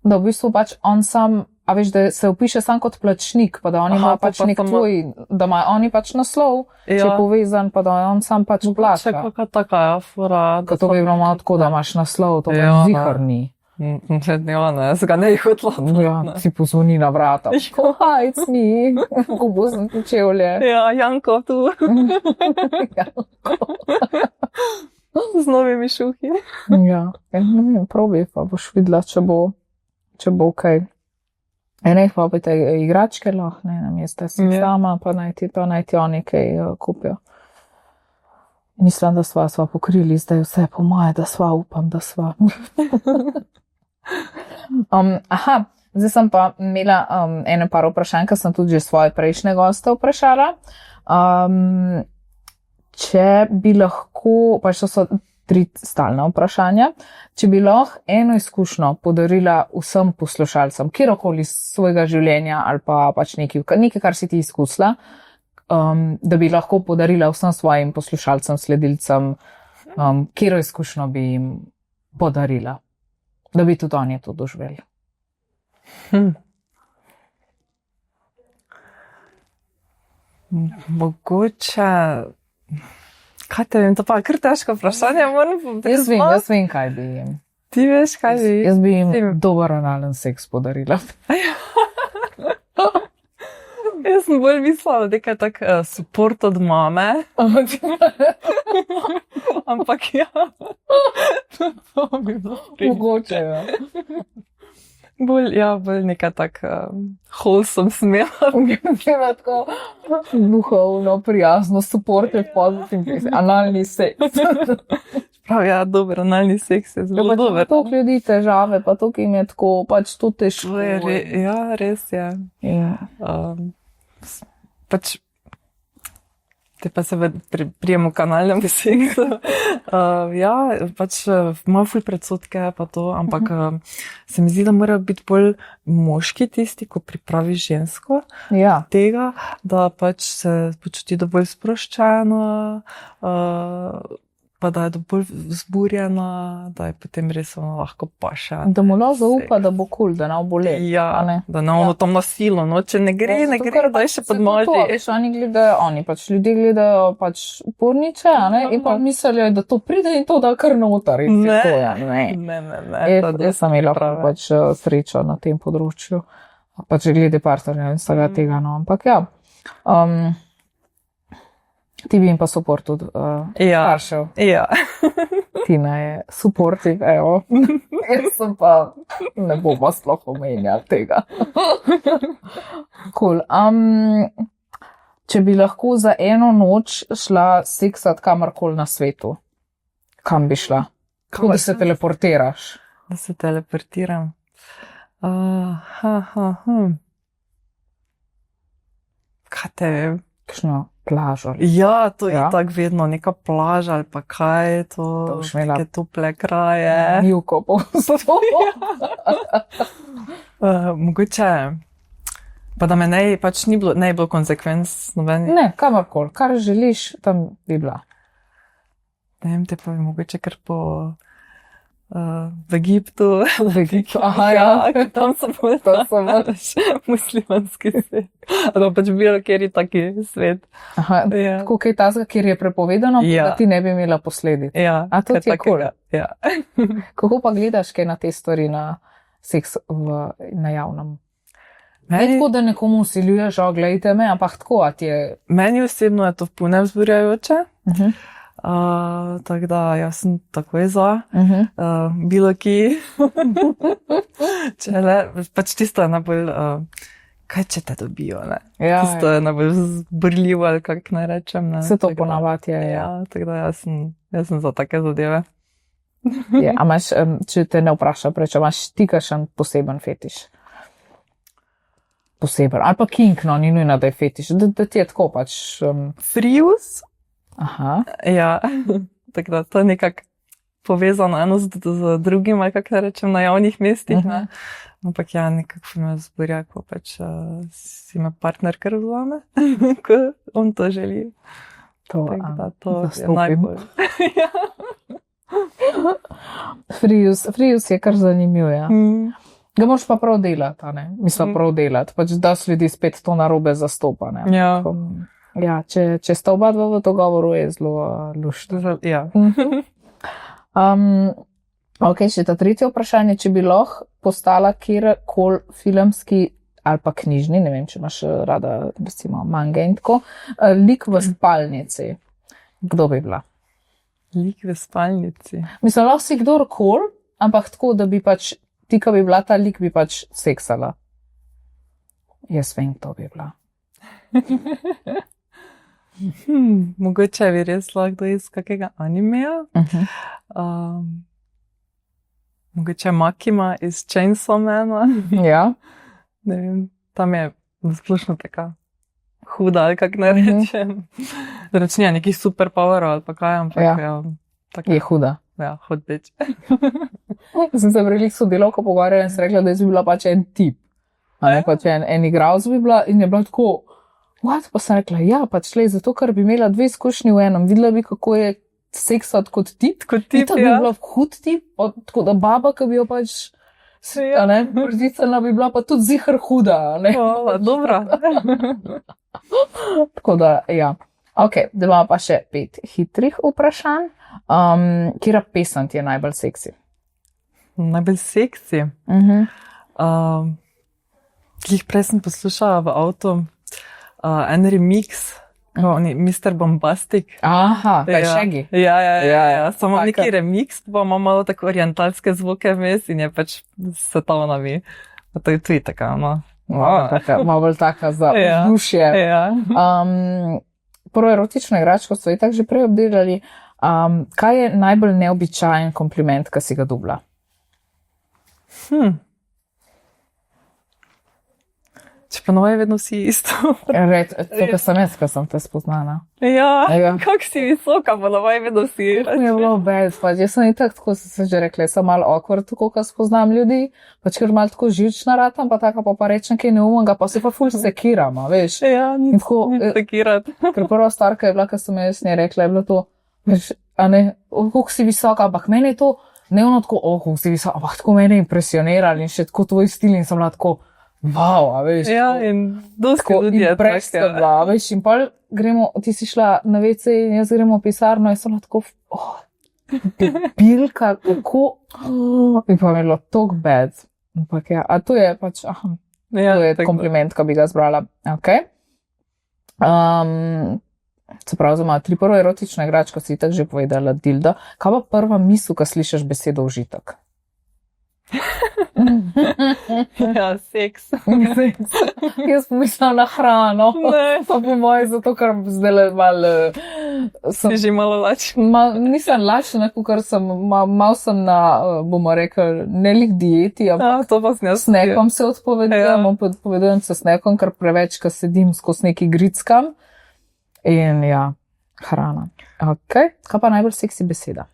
da v bistvu pač on sam, a veš, da se upiše sam kot plačnik, pa da oni imajo pač nek tvoj, da imajo oni pač naslov, če je povezan, pa da on sam pač plača. Še kakva taka, ja, fora. Ko to bi bilo malo tako, da imaš naslov, to Ja, pač zihar ni. Ja, ne, jaz ga ne hotla. Ja, si pozvoni na vrata. Hi, it's me. Kupo sem ti čevlje. Ja, Janko tu, z novimi šuhi. Ja, ne vem, probi, pa boš videla, če bo kaj. Enej pa bi te igračke lahko, ne, namesto si sama, pa naj ti oni kaj kupijo. Mislim, da sva pokrili zdaj vse po moje, da sva, upam, da sva. Zdaj sem pa imela eno par vprašanj, ker sem tudi že svoje prejšnje goste vprašala. Če bi lahko, pač to so 3 stalna vprašanja, če bi lahko eno izkušnjo podarila vsem poslušalcem, kjerokoli iz svojega življenja ali pa pač nekaj, kar si ti izkusila, da bi lahko podarila vsem svojim poslušalcem, sledilcem, kjero izkušnjo bi jim podarila, da bi tudi oni to doživeli. Mogoče, kaj te vem, to pa je kar težko vprašanje, moram povedati. Jaz vem, kaj bi jim. Ti veš, kaj bi? Jaz bi jim dober analen seks podarila. Jaz sem bolj mislila, da nekaj tak support od mame. Ampak ja, to bi bilo Mogoče, ja. bolj nekaj tak wholesome smela. Treba tako duhovno, prijazno, supportive, pozitivni, analni seks. Prav, ja, dober analni seks je zelo dober. Toliko ljudi težave, pa toliko jim je tako, pač to težko. Ja, res je. Ja. Pač, te pa se prijemo kanalnem seksu. Ja, pač malo ful predsodke pa to, ampak se mi zdi, da mora biti bolj moški tisti, ko pripravi žensko Ja. tega, da pač se počuti dovolj sproščeno, pa da je dovolj vzburjena, da je potem res ono lahko paše. Da mu lahko zaupa, da bo kul, da ne bo let. Ja, da ne ono tam na silo, no, če ne gre, da je še podmaži. Veš, oni pač ljudje gledajo pač porniče, a ne, in pa mislijo, da to pride in to da kar notar. Ne. Jaz sem imela pač srečo na tem področju. Pač glede partnerja in vsega tega, no, ampak ja. Ti bi jim pa support tudi staršev. Ja. Tina je supportive, evo. Jaz sem pa, ne bomo sploh omenjali tega. Cool. Če bi lahko za eno noč šla seksat kamorkoli na svetu, kam bi šla? Kako da se teleportiraš? Da se teleportiram. Kaj te vem? Kakšno plažo. Ja, to je tako vedno, neka plaža ali pa kaj, to neke tople kraje. Mivko povsod. Mogoče, pa da me pač ne je bilo konsekvenc nobenih. Ne, kamorkoli, kar želiš, tam bi bila. Ne vem, te pa bi mogoče kar po v Egiptu. V Egiptu, aha, ja. Tam so bolj muslimanski svet. Ali pač bilo kjeri taki svet. Aha, Ja. tako kaj tazga, kjer je prepovedano, Ja. da ti ne bi imela posledic. Ja, A to kaj ti je kul. takega, Ja. Kako pa gledaš kaj na te stvari, na seks na javnem? Ne Meni, tako, da nekomu usiljuješ, gledajte me, ampak tako, a ti je. meni osebno je to ful nevzburjajoče. Uh-huh. Tako da jaz sem takoj za. Uh-huh. Bilo ki. Če le, pač tisto je najbolj, kaj če te dobijo, ne? Ja, Tisto je najbolj zbrljivo, ali kako naj rečem. Ne? vse to Tako da- ponavadi je. Ja. Ja, tako da jaz sem za take zadeve. Je, a imaš, če te ne vprašam, če imaš ti kakšen poseben fetiš? Poseben, ali pa kink, no, ni nujno, da je fetiš, da ti je tako pač. Frius? Aha, Ja, tako da to je nekako povezano eno z drugim, ali kako naj rečem, na javnih mestih. Ne? Ampak ja, nekako me zburja, ko pač si me partner kar vzame, ko on to želi. to, Tako da to je zastopim. najbolj. Ja. Frius je kar zanimiv, ja. Mm. Ga moraš pa prav delati, a ne? Mislim, prav delati, pač da so ljudi spet to narobe zastopa, ne? Ja. Ja, če sta oba dva v dogovoru, je zelo luštno. Ja. Ok, še ta tretje vprašanje, če bi lahko postala kjerkoli filmski ali pa knjižni, ne vem, če imaš rada, recimo, manga in tako, lik v spalnici, kdo bi bila? Lik v spalnici. Mislim, lahko si kdorkoli, ampak tako, da bi pač, ti, ko bi bila ta lik, bi pač seksala. Jaz vem, kdo bi bila. Mogoče bi res lahko iz kakega animeja. Mogoče Makima iz Chainsaw Mana. Ja. Ne vem, tam je splošno taka huda, ali kako naj rečem. Reč ni nekih superpowerov ali pa kaj, ampak Ja. taka, Je huda. ja, hod beč. Sem se prej s sodelavko pogovarjala in sem rekla, da jaz bi bila pač en tip. A ne, pač en igralec bi bila in je bila tako, what? Pa sem rekla, ja, pač le, zato ker bi imela dve izkušnji v enem. Videla bi, kako je seksat kot tip. Kot Tip, tip, bi ja. bila hud tip, tako da baba, ki bi jo pač, Ja. a ne, prdicana bi bila pa tudi zihar huda, a ne. O, dobra. Tako da, ja. Ok, da imamo pa še 5 hitrih vprašanj. Kira pesem ti je najbolj seksi? Najbolj seksi. Jih prej sem poslušala v avtu en remix, oni Mr. Bombastic. Aha, kaj Ja. šegi? Ja. Samo Taka. neki remix, pa ima malo tako orientalske zvoke vmes in je pač svetovna mi. Pa to je tudi taka, no. Malo bolj taka za Ja. dušje. Ja. Prvo erotično igračko so itak že prej obdelali. Kaj je najbolj neobičajen kompliment, ki si ga dobila? Če pa novaj vedno vsi isto. Red, to, kar sem jaz, ko sem te spoznala. Ja, Ja. kak si visoka, pa novaj vedno vsi. To je bilo bed, pač jaz sem itak, tako sem se že rekla, jaz sem malo awkward, tako, ko spoznam ljudi, pač ker malo tako živčna ratam, pa taka pa rečem kaj neumnega, pa se pa ful sekiram, a veš. Ja, In tako, ni sekirat. ker prva stvar, ki je bila, ko sem jaz njej rekla, je bilo to, veš, a ne, koliko si visoka, ampak meni je to, ne ono tako, koliko si visoka, ampak tako mene je impresioniralo in še tako tvoj stil in sem bila tako, wow, a veš. Ja, tako, in dosti tako ljudi je impressionirala, tako. a veš, in pol gremo, ti si šla na WC in jaz gremo v pisarno in sem bila tako, debilka, kako, in pa mi je bilo tok bad. Ampak ja, a to je pač, Ja, to je tako. kompliment, ki bi ga zbrala. Okay. Se pravi, za moja 3 prvo erotično igračko si tako že povedala, dildo. Kaj pa prva misel, ko slišiš besedo užitek? Ja, seks. Jaz pomislim na hrano. Ne, Pa po moje, zato ker zdaj malo si že malo lač. nisem lačna, ker sem malo sem na, bomo rekli, ne lik dieti, ampak Ja, to pa sem jaz. snekom se odpovedujem, odpovedujem se snekom, ker preveč, ko sedim skozi neki grickam. In ja, hrana. Ok, kaj pa najbolj seksi beseda?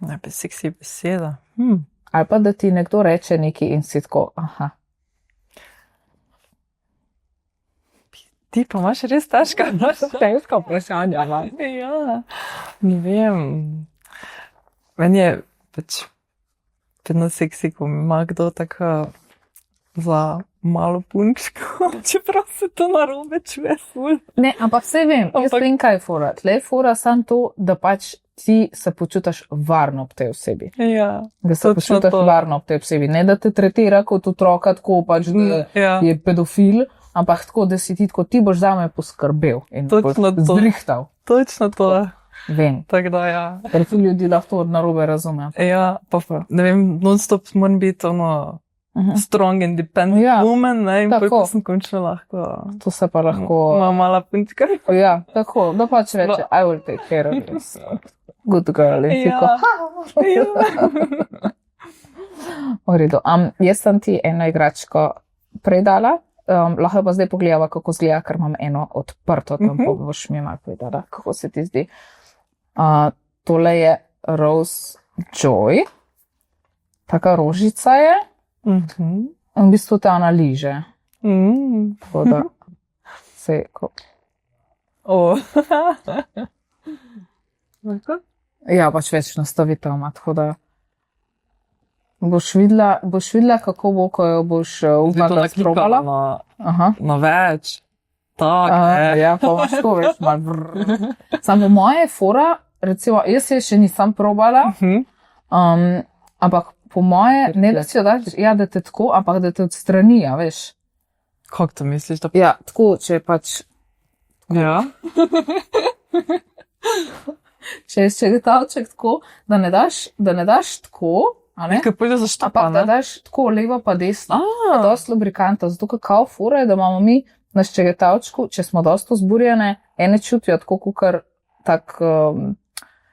Najbolj seksi beseda. Ali pa da ti nekdo reče nekaj in si tako, aha. Ti pa imaš res težka Težko vprašanje, Ja, ne vem. Meni je pač vedno seksi, ko ima kdo tako za malo punčko, čeprav se to narobe čuje ful. Ne, ampak vse vem, jaz vem, kaj je fora. Tle je fora samo to, da pač ti se počutiš varno ob tej osebi. Ja, Da se počutiš varno ob tej osebi. Ne, da te tretira kot otroka, tako pač, da je pedofil, ampak tako, da si ti tako, ti boš zame poskrbel in boš zrihtal. Točno to. Vem. Tako da, ja. Ker ti ljudi lahko narobe razume. Ja, pa ne vem, non-stop moram biti strong, independent woman, ne, in potem sem končno lahko. To se pa lahko. Mala punčka. Ja, tako, da pač reče, I will take care of this. Good girl. In tako. V redu. Jaz sem ti eno igračko predala. Lahko pa zdaj pogledava, kako zgleda, ker imam eno odprto, tam pa boš mi malo povedala, kako se ti zdi. Tole je Rose Joy. Taka rožica je. In v bistvu te ona liže. Tako da se ja, pač več nastavitev ima, tako da boš videla, kako bo, ko jo boš uznala sprobala. Na več. Tak, ja, pa imaš to več malo. Samo moje fora, recimo, jaz je še nisem probala, ampak po moje, ne da si jo daš, ja, da te tako, ampak da te odstrani, ja, veš. Kako to misliš? Da... Ja, tako, če pač... Ja. Če je čegetavček tako, da ne daš tako, a ne? Kaj pojde zaštapa, ne? Da daš tako levo pa desno, pa dosti lubrikanta, zato kakao fura je, da imamo mi na čegetavčku, če smo dosto zburjene, ene čutijo tako, kukar tak...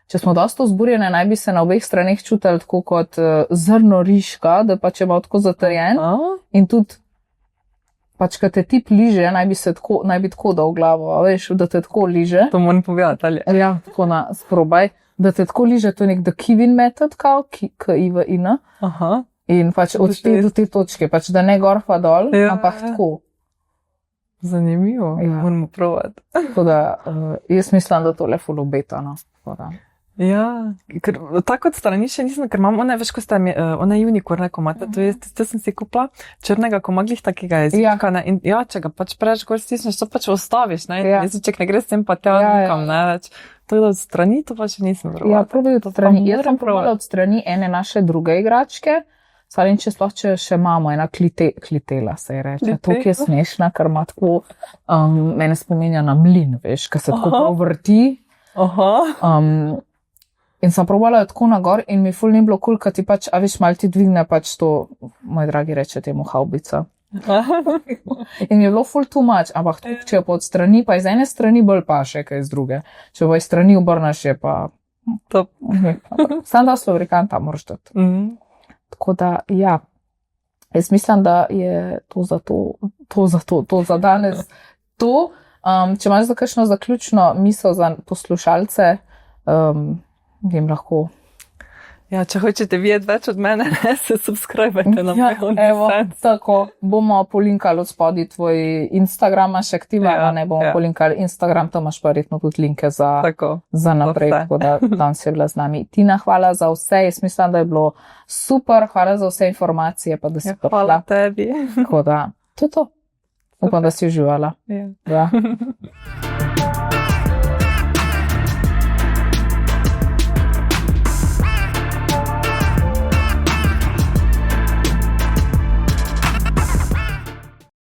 Če smo dosto vzburjene, naj bi se na obeh straneh čutili tako kot zrno rižka, da pač je malo tako zatrjen. In tudi, pač, kad te tip liže, naj bi tako dal glavo, veš, da te tako liže. To moram povedati, ali? Ja, tako sprobaj. Da te tako liže, to je nek the Kivin method, kao, K-I-V-I-N. In pač od te do te točke, pač da ne gor pa dol, ampak tako. Zanimivo, moramo probati. Tako da, jaz mislim, da tole ful obeta, no. Ja, ker tako od strani še nisem, ker imam veš, ko ste one unicorne komate, to sem si kupila, črnega komaglih takega jezička, ne, in ja, če ga pač preveč gor stisneš, to pač ostaviš, ne, jeziček ne gre s tem pa tja nikam, ne, več. Tako da od strani to pač nisem probala. Ja, probaj od strani. Jaz sem probala od strani ene naše druge igračke, stvarim, če sploh, če še imamo, ena klitela se je reče. To, ki je smešna, ker ima tako, mene spominja na mlin, veš, ker se tako vrti. In sem probala jo tako na gor in mi ful ni bilo kul, kad ti pač, a veš, mal ti dvigne pač to, moj dragi reče temu haubica. In mi je bilo ful too much, ampak če jo pa od strani, pa iz ene strani bolj paše, kaj iz druge. Če pa iz strani obrnaš, je pa... Top. Sam da lubrikanta moraš dati. Tako da, ja, jaz mislim, da je to za danes to. Če imaš za kakšno zaključno misel za poslušalce, jim lahko. Ja, če hočete videti več od mene, se subscribajte na moj OnlyFans. Evo, tako, bomo polinkali od spodaj tvoj Instagram, imaš aktivan, ne bomo polinkali Instagram, tam imaš pa verjetno tudi linke za naprej, tako da tam si je bila z nami. Tina, hvala za vse, jaz mislim, da je bilo super, hvala za vse informacije, pa da si prišla. Hvala tebi. Tako da, to je to. Upam, da si uživala. Ja.